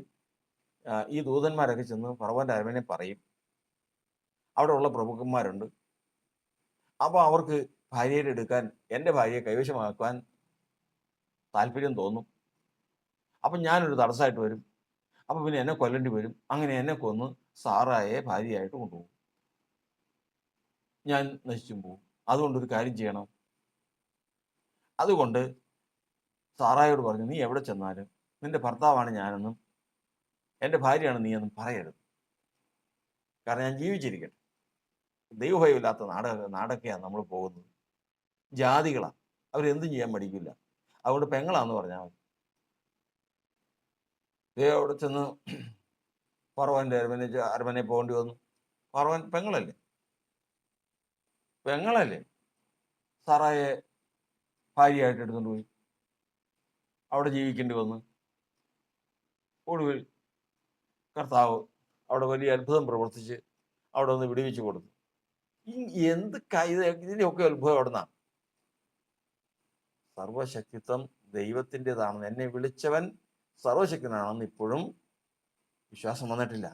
ഈ ദൂതന്മാരൊക്കെ ചെന്ന് ഫറവോന്റെ അരമനയിൽ പറയും. അവിടെ ഉള്ള പ്രഭുക്കന്മാരുണ്ട്. അപ്പോൾ അവർക്ക് ഭാര്യയെ എടുക്കാൻ, എൻ്റെ ഭാര്യയെ കൈവശമാക്കാൻ താല്പര്യം തോന്നും. അപ്പം ഞാനൊരു തടസ്സമായിട്ട് വരും. അപ്പം പിന്നെ എന്നെ കൊല്ലേണ്ടി വരും. അങ്ങനെ എന്നെ കൊന്ന് സാറായെ ഭാര്യയായിട്ട് കൊണ്ടുപോകും. ഞാൻ നശിച്ചും പോകും. അതുകൊണ്ടൊരു കാര്യം ചെയ്യണം. അതുകൊണ്ട് സാറായോട് പറഞ്ഞു, നീ എവിടെ ചെന്നാലും നിന്റെ ഭർത്താവാണ് ഞാനെന്നും എൻ്റെ ഭാര്യയാണ് നീ എന്നും പറയരുത്. കാരണം ഞാൻ ജീവിച്ചിരിക്കട്ടെ. ദൈവഭയമില്ലാത്ത നാടൊക്കെയാണ് നമ്മൾ പോകുന്നത്. ജാതികളാണ്, അവരെന്തും ചെയ്യാൻ മടിക്കില്ല. അതുകൊണ്ട് പെങ്ങളാന്ന് പറഞ്ഞാൽ മതി. അവിടെ ചെന്ന് ഫറവോന്റെ അരമനയിൽ പോകേണ്ടി വന്നു. ഫറവോൻ പെങ്ങളല്ലേ സാറായെ ഭാര്യയായിട്ട് എടുത്തുകൊണ്ട് പോയി. അവിടെ ജീവിക്കേണ്ടി വന്നു. ഒടുവിൽ കർത്താവ് അവിടെ വലിയ അത്ഭുതം പ്രവർത്തിച്ച് അവിടെ ഒന്ന് വിടുവിച്ചു കൊടുത്തു. ഇതിൻ്റെയൊക്കെ അത്ഭുതം എവിടുന്നാണ്? സർവശക്തിത്വം ദൈവത്തിൻ്റെതാണെന്ന്, എന്നെ വിളിച്ചവൻ സർവശക്തനാണെന്ന് ഇപ്പോഴും വിശ്വാസം വന്നിട്ടില്ല.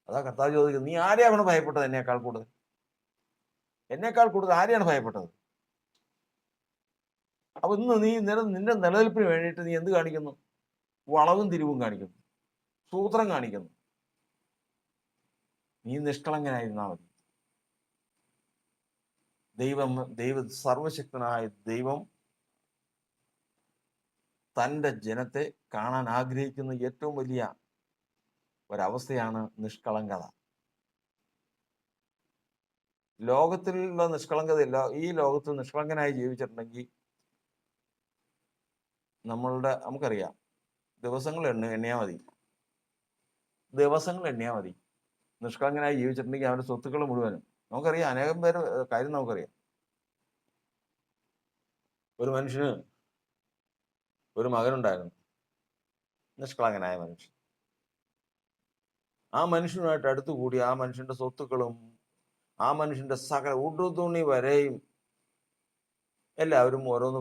അതാ കർത്താവ് ചോദിക്കുന്നത്, നീ ആരെയാണ് ഭയപ്പെട്ടത്? എന്നേക്കാൾ കൂടുതൽ ആരെയാണ് ഭയപ്പെട്ടത്? അപ്പൊ ഇന്ന് നീ നിന്റെ നിലനിൽപ്പിന് വേണ്ടിയിട്ട് നീ എന്ത് കാണിക്കുന്നു? വളവും തിരിവും കാണിക്കുന്നു, സൂത്രം കാണിക്കുന്നു. നീ നിഷ്കളങ്കനായിരുന്നാ മതി. സർവശക്തനായ ദൈവം തൻ്റെ ജനത്തെ കാണാൻ ആഗ്രഹിക്കുന്ന ഏറ്റവും വലിയ ഒരവസ്ഥയാണ് നിഷ്കളങ്കത. ലോകത്തിലുള്ള നിഷ്കളങ്കതയില്ല. ഈ ലോകത്തിൽ നിഷ്കളങ്കനായി ജീവിച്ചിട്ടുണ്ടെങ്കിൽ നമുക്കറിയാം, ദിവസങ്ങൾ എണ്ണിയാൽ മതി. നിഷ്കളങ്കനായി ജീവിച്ചിട്ടുണ്ടെങ്കിൽ അവരുടെ സ്വത്തുക്കൾ മുഴുവനും നമുക്കറിയാം. അനേകം പേര് കാര്യം നമുക്കറിയാം. ഒരു മനുഷ്യന് ഒരു മകനുണ്ടായിരുന്നു, നിഷ്കളങ്കനായ മനുഷ്യൻ. ആ മനുഷ്യനുമായിട്ട് അടുത്തുകൂടി ആ മനുഷ്യന്റെ സ്വത്തുക്കളും ആ മനുഷ്യന്റെ സകല ഉടുതുണി വരെയും എല്ലാവരും ഓരോന്ന്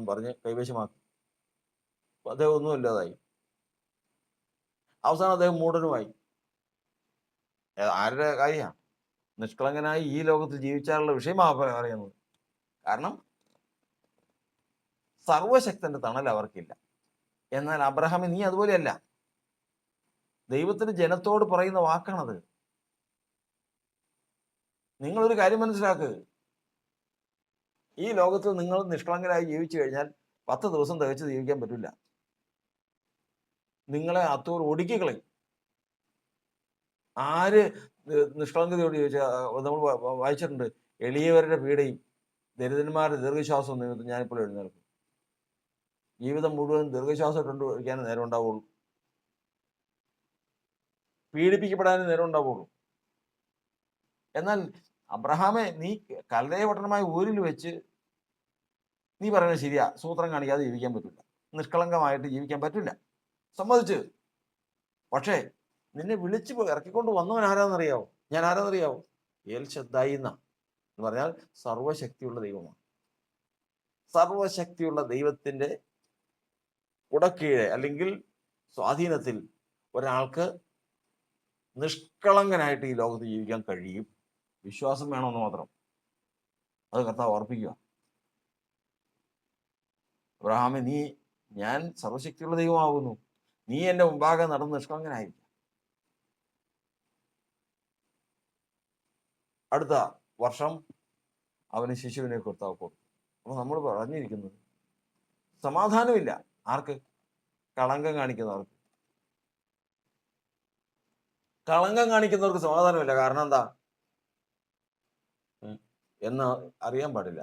പറഞ്ഞ് കൈവശമാക്കി. അദ്ദേഹം ഒന്നും ഇല്ലാതായി. അവസാനം അദ്ദേഹം മൂഢനുമായി. ആരുടെ കാര്യമാണ്? നിഷ്കളങ്കനായി ഈ ലോകത്ത് ജീവിച്ചാലുള്ള വിഷയമാണ് പറയുന്നത്. കാരണം സർവശക്തന്റെ തണൽ അവർക്കില്ല. എന്നാൽ അബ്രഹാമേ, നീ അതുപോലെയല്ല. ദൈവത്തിന് ജനത്തോട് പറയുന്ന വാക്കാണത്. നിങ്ങളൊരു കാര്യം മനസ്സിലാക്കുക, ഈ ലോകത്ത് നിങ്ങൾ നിഷ്കളങ്കരായി ജീവിച്ചു കഴിഞ്ഞാൽ 10 ദിവസം തികച്ച് ജീവിക്കാൻ പറ്റില്ല. നിങ്ങളെ അത്തോർ ഒടുക്കിക്കളയും. ആര് നിഷ്കളങ്കതയോട് ചോദിച്ചാൽ നമ്മൾ വായിച്ചിട്ടുണ്ട്, എളിയവരുടെ പീഡയും ദരിദ്രന്മാരുടെ ദീർഘശ്വാസവും നിമിത്തം ഞാനിപ്പോൾ എഴുന്നേൽക്കും. ജീവിതം മുഴുവൻ ദീർഘശ്വാസം ഇരിക്കാനേ നേരം ഉണ്ടാവുള്ളൂ, പീഡിപ്പിക്കപ്പെടാനേ നേരം ഉണ്ടാവുള്ളൂ. എന്നാൽ അബ്രഹാമെ, നീ കൽദയ പട്ടണമായ ഊരിൽ വെച്ച് നീ പറയുന്നത് ശരിയാ, സൂത്രം കാണിക്കാതെ ജീവിക്കാൻ പറ്റില്ല, നിഷ്കളങ്കമായിട്ട് ജീവിക്കാൻ പറ്റില്ല, സമ്മതിച്ച്. പക്ഷേ നിന്നെ വിളിച്ച് ഇറക്കിക്കൊണ്ട് വന്നവൻ ആരാന്നറിയാവോ? ഞാൻ ആരാന്നറിയാവോ? ഏൽ ശദ്ദായി എന്ന് പറഞ്ഞാൽ സർവശക്തിയുള്ള ദൈവമാണ്. സർവശക്തിയുള്ള ദൈവത്തിന്റെ കുടക്കീഴെ അല്ലെങ്കിൽ സ്വാധീനത്തിൽ ഒരാൾക്ക് നിഷ്കളങ്കനായിട്ട് ഈ ലോകത്ത് ജീവിക്കാൻ കഴിയും. വിശ്വാസം വേണമെന്ന് മാത്രം. അത് കർത്താവ് ഓർപ്പിക്കുക. അബ്രഹാമേ, ഞാൻ സർവശക്തിയുള്ള ദൈവമാകുന്നു, നീ എൻ്റെ മുമ്പാകെ നടന്ന് നിഷ്കളങ്കനായിരിക്കും. അടുത്ത വർഷം അവന് ശിശുവിനെ കർത്താവ് കൊടുത്തു. അപ്പൊ നമ്മൾ പറഞ്ഞിരിക്കുന്നത് സമാധാനമില്ല. ആർക്ക്? കളങ്കം കാണിക്കുന്നവർക്ക്. കളങ്കം കാണിക്കുന്നവർക്ക് സമാധാനമില്ല. കാരണം എന്താ എന്ന് അറിയാൻ പാടില്ല.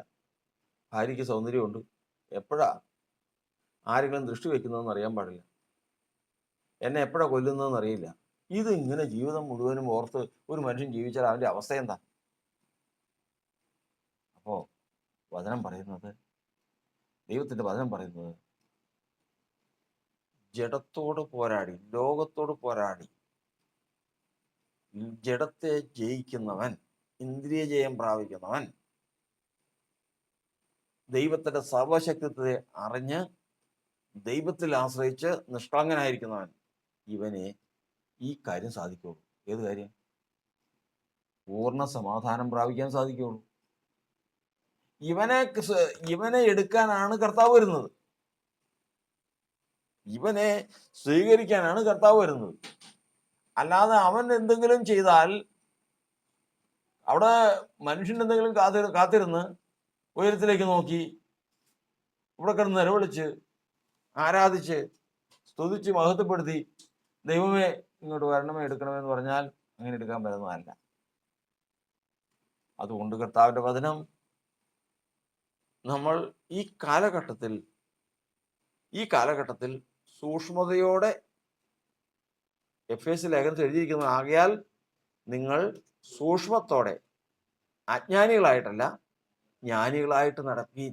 ഭാര്യയ്ക്ക് സൗന്ദര്യമുണ്ട്, എപ്പോഴാ ആരെങ്കിലും ദൃഷ്ടി വെക്കുന്നതെന്ന് അറിയാൻ പാടില്ല, എന്നെ എപ്പോഴാ കൊല്ലുന്നതെന്ന് അറിയില്ല. ഇത് ഇങ്ങനെ ജീവിതം മുഴുവനും ഓർത്ത് ഒരു മനുഷ്യൻ ജീവിച്ചാൽ അവന്റെ അവസ്ഥ എന്താ? അപ്പോ വചനം പറയുന്നത്, ദൈവത്തിന്റെ വചനം പറയുന്നത്, ജഡത്തോട് പോരാടി, ലോകത്തോട് പോരാടി ജഡത്തെ ജയിക്കുന്നവൻ, ഇന്ദ്രിയ ജയം പ്രാപിക്കുന്നവൻ, ദൈവത്തിന്റെ സർവശക്തിത്വത്തെ അറിഞ്ഞ് ദൈവത്തിൽ ആശ്രയിച്ച് നിഷ്കളങ്കനായിരിക്കുന്നവൻ, ഇവനെ ഈ കാര്യം സാധിക്കുള്ളൂ. ഏത് കാര്യം? പൂർണ്ണ സമാധാനം പ്രാപിക്കാൻ സാധിക്കുള്ളൂ. ഇവനെ എടുക്കാനാണ് കർത്താവ് വരുന്നത്. ഇവനെ സ്വീകരിക്കാനാണ് കർത്താവ് വരുന്നത്. അല്ലാതെ അവൻ എന്തെങ്കിലും ചെയ്താൽ, അവിടെ മനുഷ്യൻ എന്തെങ്കിലും കാത്തിരുന്ന് ഉയരത്തിലേക്ക് നോക്കി ഇവിടെ കിടന്ന് നിലവിളിച്ച് ആരാധിച്ച് സ്തുതിച്ച് മഹത്വപ്പെടുത്തി ദൈവമേ ഇങ്ങോട്ട് വരണമേ എടുക്കണമേ എന്ന് പറഞ്ഞാൽ അങ്ങനെ എടുക്കാൻ പറ്റുന്നതല്ല. അതുകൊണ്ട് കർത്താവിന്റെ വചനം നമ്മൾ ഈ കാലഘട്ടത്തിൽ സൂക്ഷ്മതയോടെ എഫേസ്യ ലേഖനത്തിൽ എഴുതിയിരിക്കുന്നത്, ആകയാൽ നിങ്ങൾ സൂക്ഷ്മത്തോടെ അജ്ഞാനികളായിട്ടല്ല ജ്ഞാനികളായിട്ട് നടപ്പീൻ.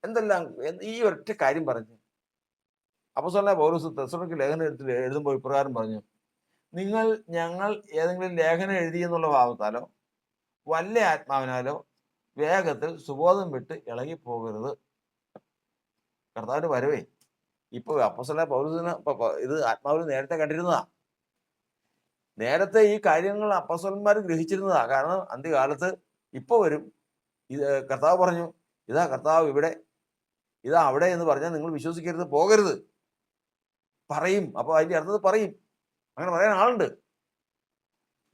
എന്തെല്ലാം ഈ ഒരൊറ്റ കാര്യം പറഞ്ഞു അപ്പോസ്തലനായ പൗലോസ് തെസ്സലോനിക്ക ലേഖനത്തിൽ എഴുതുമ്പോൾ ഇപ്രകാരം പറഞ്ഞു, ഞങ്ങൾ ഏതെങ്കിലും ലേഖനം എഴുതി എന്നുള്ള ഭാവത്താലോ വല്ല ആത്മാവിനാലോ വേഗത്തിൽ സുബോധം വിട്ട് ഇളകിപ്പോകരുത്. കർത്താവിന്റെ വരവേ ഇപ്പൊ അപ്പോസ്തലനായ പൗലോസിന് ഇത് ആത്മാവിൽ നേരത്തെ കണ്ടിരുന്നതാ. നേരത്തെ ഈ കാര്യങ്ങൾ അപ്പോസ്തലന്മാർ ഗ്രഹിച്ചിരുന്നതാ. കാരണം അന്ത്യകാലത്ത് ഇപ്പൊ വരും. ഇത് കർത്താവ് പറഞ്ഞു, ഇതാ കർത്താവ് ഇവിടെ, ഇതാ അവിടെ എന്ന് പറഞ്ഞാൽ നിങ്ങൾ വിശ്വസിക്കരുത്, പോകരുത്. പറയും. അപ്പൊ അതിന്റെ അർത്ഥത്തിൽ പറയും. അങ്ങനെ പറയാൻ ആളുണ്ട്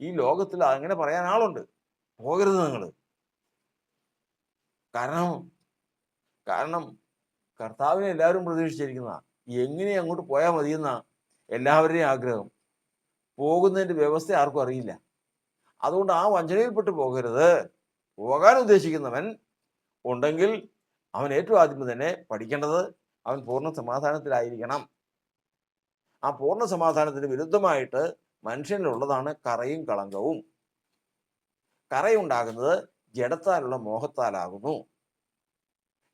ഈ ലോകത്തിൽ, അങ്ങനെ പറയാൻ ആളുണ്ട്. പോകരുത് നിങ്ങൾ. കാരണം കർത്താവിനെ എല്ലാവരും പ്രതീക്ഷിച്ചിരിക്കുന്ന, എങ്ങനെ അങ്ങോട്ട് പോയാൽ മതിയെന്ന എല്ലാവരുടെയും ആഗ്രഹം. പോകുന്നതിന്റെ വ്യവസ്ഥ ആർക്കും അറിയില്ല. അതുകൊണ്ട് ആ വഞ്ചനയിൽപ്പെട്ട് പോകരുത്. പോകാൻ ഉദ്ദേശിക്കുന്നവൻ ഉണ്ടെങ്കിൽ അവൻ ഏറ്റവും ആദ്യം തന്നെ പഠിക്കേണ്ടത് അവൻ പൂർണ്ണ സമാധാനത്തിലായിരിക്കണം. ആ പൂർണ്ണ സമാധാനത്തിന് വിരുദ്ധമായിട്ട് മനുഷ്യനിലുള്ളതാണ് കറയും കളങ്കവും. കറയുണ്ടാകുന്നത് ജഡത്താലുള്ള മോഹത്താലാകുന്നു.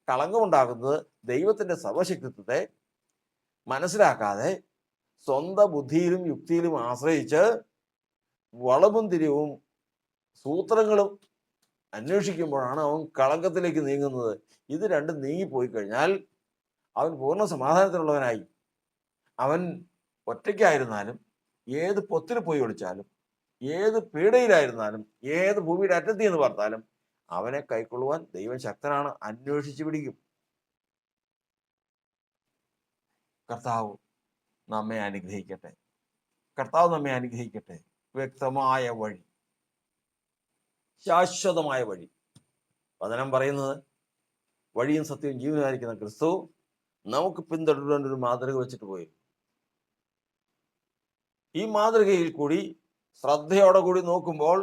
കളങ്കമുണ്ടാകുന്നത് ദൈവത്തിന്റെ സർവശക്തിത്വത്തെ മനസ്സിലാക്കാതെ സ്വന്തം ബുദ്ധിയിലും യുക്തിയിലും ആശ്രയിച്ച് വളവും തിരിവും സൂത്രങ്ങളും അന്വേഷിക്കുമ്പോഴാണ് അവൻ കളങ്കത്തിലേക്ക് നീങ്ങുന്നത്. ഇത് രണ്ടും നീങ്ങിപ്പോയി കഴിഞ്ഞാൽ അവൻ പൂർണ്ണ സമാധാനത്തിലുള്ളവനായി. അവൻ ഒറ്റയ്ക്കായിരുന്നാലും, ഏത് പൊത്തിൽ പോയി ഒളിച്ചാലും, ഏത് പീഡയിലായിരുന്നാലും, ഏത് ഭൂമിയുടെ അറ്റത്തി എന്ന് പറഞ്ഞാലും അവനെ കൈക്കൊള്ളുവാൻ ദൈവം ശക്തനാണ്, അന്വേഷിച്ചു പിടിക്കും. കർത്താവ് നമ്മെ അനുഗ്രഹിക്കട്ടെ. വ്യക്തമായ വഴി, ശാശ്വതമായ വഴി, വചനം പറയുന്നത് വഴിയും സത്യവും ജീവനായിരിക്കുന്ന ക്രിസ്തു നമുക്ക് പിന്തുടരുവാൻ ഒരു മാതൃക വെച്ചിട്ട് പോയി. ഈ മാതൃകയിൽ കൂടി ശ്രദ്ധയോടെ കൂടി നോക്കുമ്പോൾ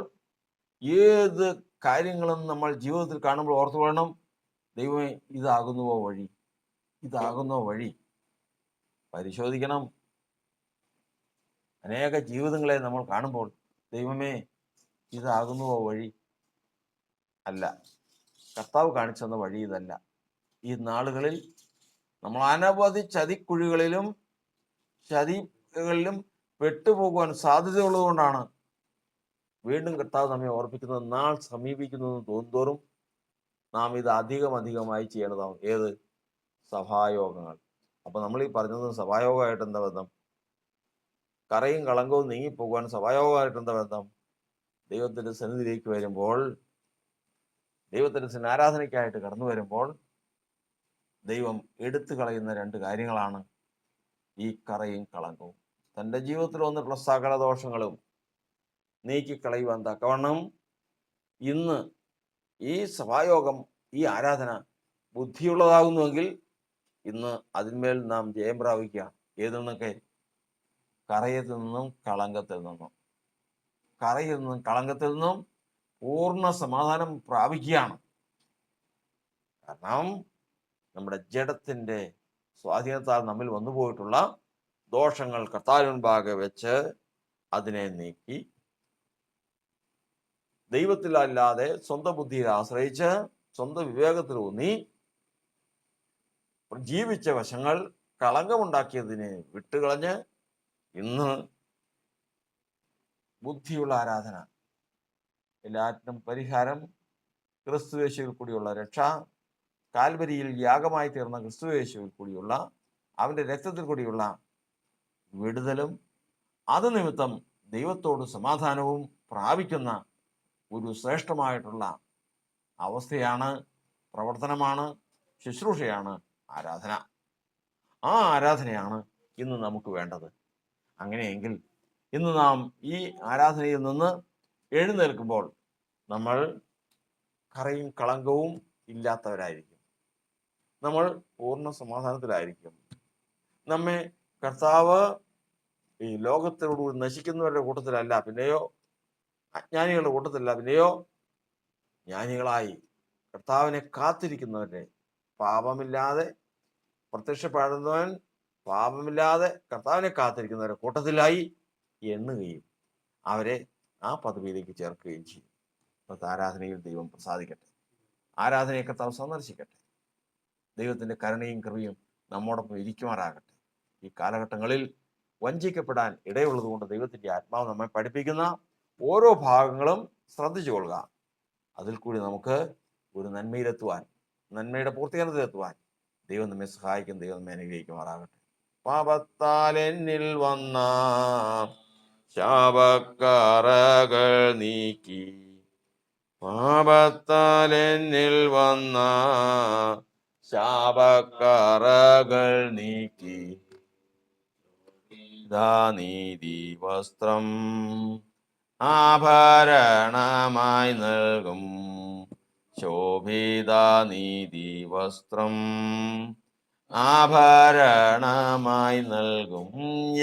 ഏത് കാര്യങ്ങളും നമ്മൾ ജീവിതത്തിൽ കാണുമ്പോൾ ഓർത്തു വേണം, ദൈവമേ ഇതാകുന്നുവോ വഴി, ഇതാകുന്നോ വഴി. പരിശോധിക്കണം. അനേക ജീവിതങ്ങളെ നമ്മൾ കാണുമ്പോൾ ദൈവമേ ഇതാകുന്നുവോ വഴി? അല്ല, കർത്താവ് കാണിച്ചെന്ന വഴി ഇതല്ല. ഈ നാളുകളിൽ നമ്മൾ അനവധി ചതിക്കുഴികളിലും ചതികളിലും പെട്ടുപോകുവാൻ സാധ്യതയുള്ളത് കൊണ്ടാണ് വീണ്ടും കർത്താവ് നമ്മെ ഓർപ്പിക്കുന്നത്. നാൾ സമീപിക്കുന്നതെന്ന് തോന്നുന്തോറും നാം ഇത് അധികമായി ചെയ്യേണ്ടതാണ്. ഏത്? സഭായോഗങ്ങൾ. അപ്പൊ നമ്മൾ ഈ പറഞ്ഞത് സഭായോഗമായിട്ട് എന്താ ബന്ധം? കറയും കളങ്കവും നീങ്ങിപ്പോകുവാൻ സഭായോഗമായിട്ട് എന്താ ബന്ധം? ദൈവത്തിന്റെ സന്നിധിയിലേക്ക് വരുമ്പോൾ, ദൈവത്തിന്റെ ആരാധനയ്ക്കായിട്ട് കടന്നു വരുമ്പോൾ ദൈവം എടുത്തു കളയുന്ന രണ്ട് കാര്യങ്ങളാണ് ഈ കറയും കളങ്കവും. തൻ്റെ ജീവിതത്തിൽ വന്നിട്ടുള്ള സകല ദോഷങ്ങളും നീക്കിക്കളയുവാൻ തക്കവണ്ണം ഇന്ന് ഈ സഭായോഗം, ഈ ആരാധന ബുദ്ധിയുള്ളതാകുന്നുവെങ്കിൽ ഇന്ന് അതിന്മേൽ നാം ജയം പ്രാപിക്കുക. ഏതിൽ നിന്നൊക്കെ? കറയത്തിൽ നിന്നും കളങ്കത്തിൽ നിന്നും. കറയിൽ നിന്നും കളങ്കത്തിൽ നിന്നും പൂർണ്ണ സമാധാനം പ്രാപിക്കുകയാണ്. കാരണം നമ്മുടെ ജഡത്തിന്റെ സ്വാധീനത്താൽ നമ്മിൽ വന്നു പോയിട്ടുള്ള ദോഷങ്ങൾ കർത്താവിന് മുൻപാകെ വെച്ച് അതിനെ നീക്കി ദൈവത്തിലല്ലാതെ സ്വന്തം ബുദ്ധിയെ ആശ്രയിച്ച് സ്വന്തം വിവേകത്തിൽ ഊന്നി ജീവിച്ച വശങ്ങൾ കളങ്കമുണ്ടാക്കിയതിനെ വിട്ടുകളഞ്ഞ് ഇന്ന് ബുദ്ധിയുള്ള ആരാധന, എല്ലാറ്റിനും പരിഹാരം ക്രിസ്തുയേശുവിൽ കൂടിയുള്ള രക്ഷ, കാൽവരിയിൽ യാഗമായി തീർന്ന ക്രിസ്തുയേശുവിൽ കൂടിയുള്ള അവന്റെ രക്തത്തിൽ കൂടിയുള്ള വിടുതലും അത് നിമിത്തം ദൈവത്തോട് സമാധാനവും പ്രാപിക്കുന്ന ഒരു ശ്രേഷ്ഠമായിട്ടുള്ള അവസ്ഥയാണ്, പ്രവർത്തനമാണ്, ശുശ്രൂഷയാണ് ആരാധന. ആ ആരാധനയാണ് ഇന്ന് നമുക്ക് വേണ്ടത്. അങ്ങനെയെങ്കിൽ ഇന്ന് നാം ഈ ആരാധനയിൽ നിന്ന് എഴുന്നേൽക്കുമ്പോൾ നമ്മൾ കറയും കളങ്കവും ഇല്ലാത്തവരായിരിക്കും. നമ്മൾ പൂർണ്ണ സമാധാനത്തിലായിരിക്കും. നമ്മെ കർത്താവ് ഈ ലോകത്തോട് നശിക്കുന്നവരുടെ കൂട്ടത്തിലല്ല, പിന്നെയോ അജ്ഞാനികളുടെ കൂട്ടത്തിലല്ല, പിന്നെയോ ജ്ഞാനികളായി കർത്താവിനെ കാത്തിരിക്കുന്നവരുടെ, പാപമില്ലാതെ പ്രത്യക്ഷപ്പെടുന്നവൻ പാപമില്ലാതെ കർത്താവിനെ കാത്തിരിക്കുന്നവരുടെ കൂട്ടത്തിലായി എണ്ണുകയും അവരെ ആ പദവിയിലേക്ക് ചേർക്കുകയും ചെയ്യും. ഇന്നത്തെ ആരാധനയിൽ ദൈവം പ്രസാദിക്കട്ടെ. ആരാധനയെ കർത്താവ് സന്ദർശിക്കട്ടെ. ദൈവത്തിന്റെ കരുണയും കൃപയും നമ്മോടൊപ്പം ഇരിക്കുമാറാകട്ടെ. ഈ കാലഘട്ടങ്ങളിൽ വഞ്ചിക്കപ്പെടാൻ ഇടയുള്ളത് കൊണ്ട് ദൈവത്തിന്റെ ആത്മാവ് നമ്മെ പഠിപ്പിക്കുന്ന ഓരോ ഭാഗങ്ങളും ശ്രദ്ധിച്ചു കൊള്ളുക. അതിൽ കൂടി നമുക്ക് ഒരു നന്മയിലെത്തുവാൻ, നന്മയുടെ പൂർത്തീകരണത്തിലെത്തുവാൻ ദൈവം നമ്മെ സഹായിക്കും. ദൈവം നമ്മെ അനുഗ്രഹിക്കുമാറാകട്ടെ. പാപത്താൽ എന്നിൽ വന്ന ശാപക്കറകൾ നീക്കി, പാപത്താൽ എന്നിൽ വന്ന ശാപക്കറകൾ നീക്കി, നീതി വസ്ത്രം ആഭരണമായി നൽകും, ശോഭിത നീതി വസ്ത്രം ആഭരണമായി നൽകും.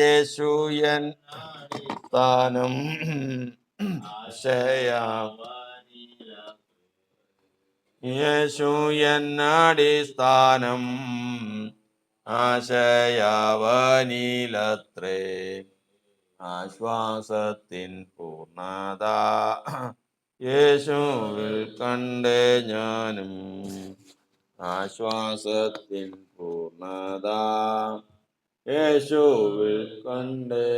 യേശു എൻ സ്ഥാനം യേശു എന്നടിസ്ഥാനം ആശയവനിലത്രേ, ആശ്വാസത്തിൻ പൂർണ്ണത യേശുവിൽ കണ്ടേ ഞാനും, ആശ്വാസത്തിൻ പൂർണ്ണത യേശുവിൽ കണ്ടേ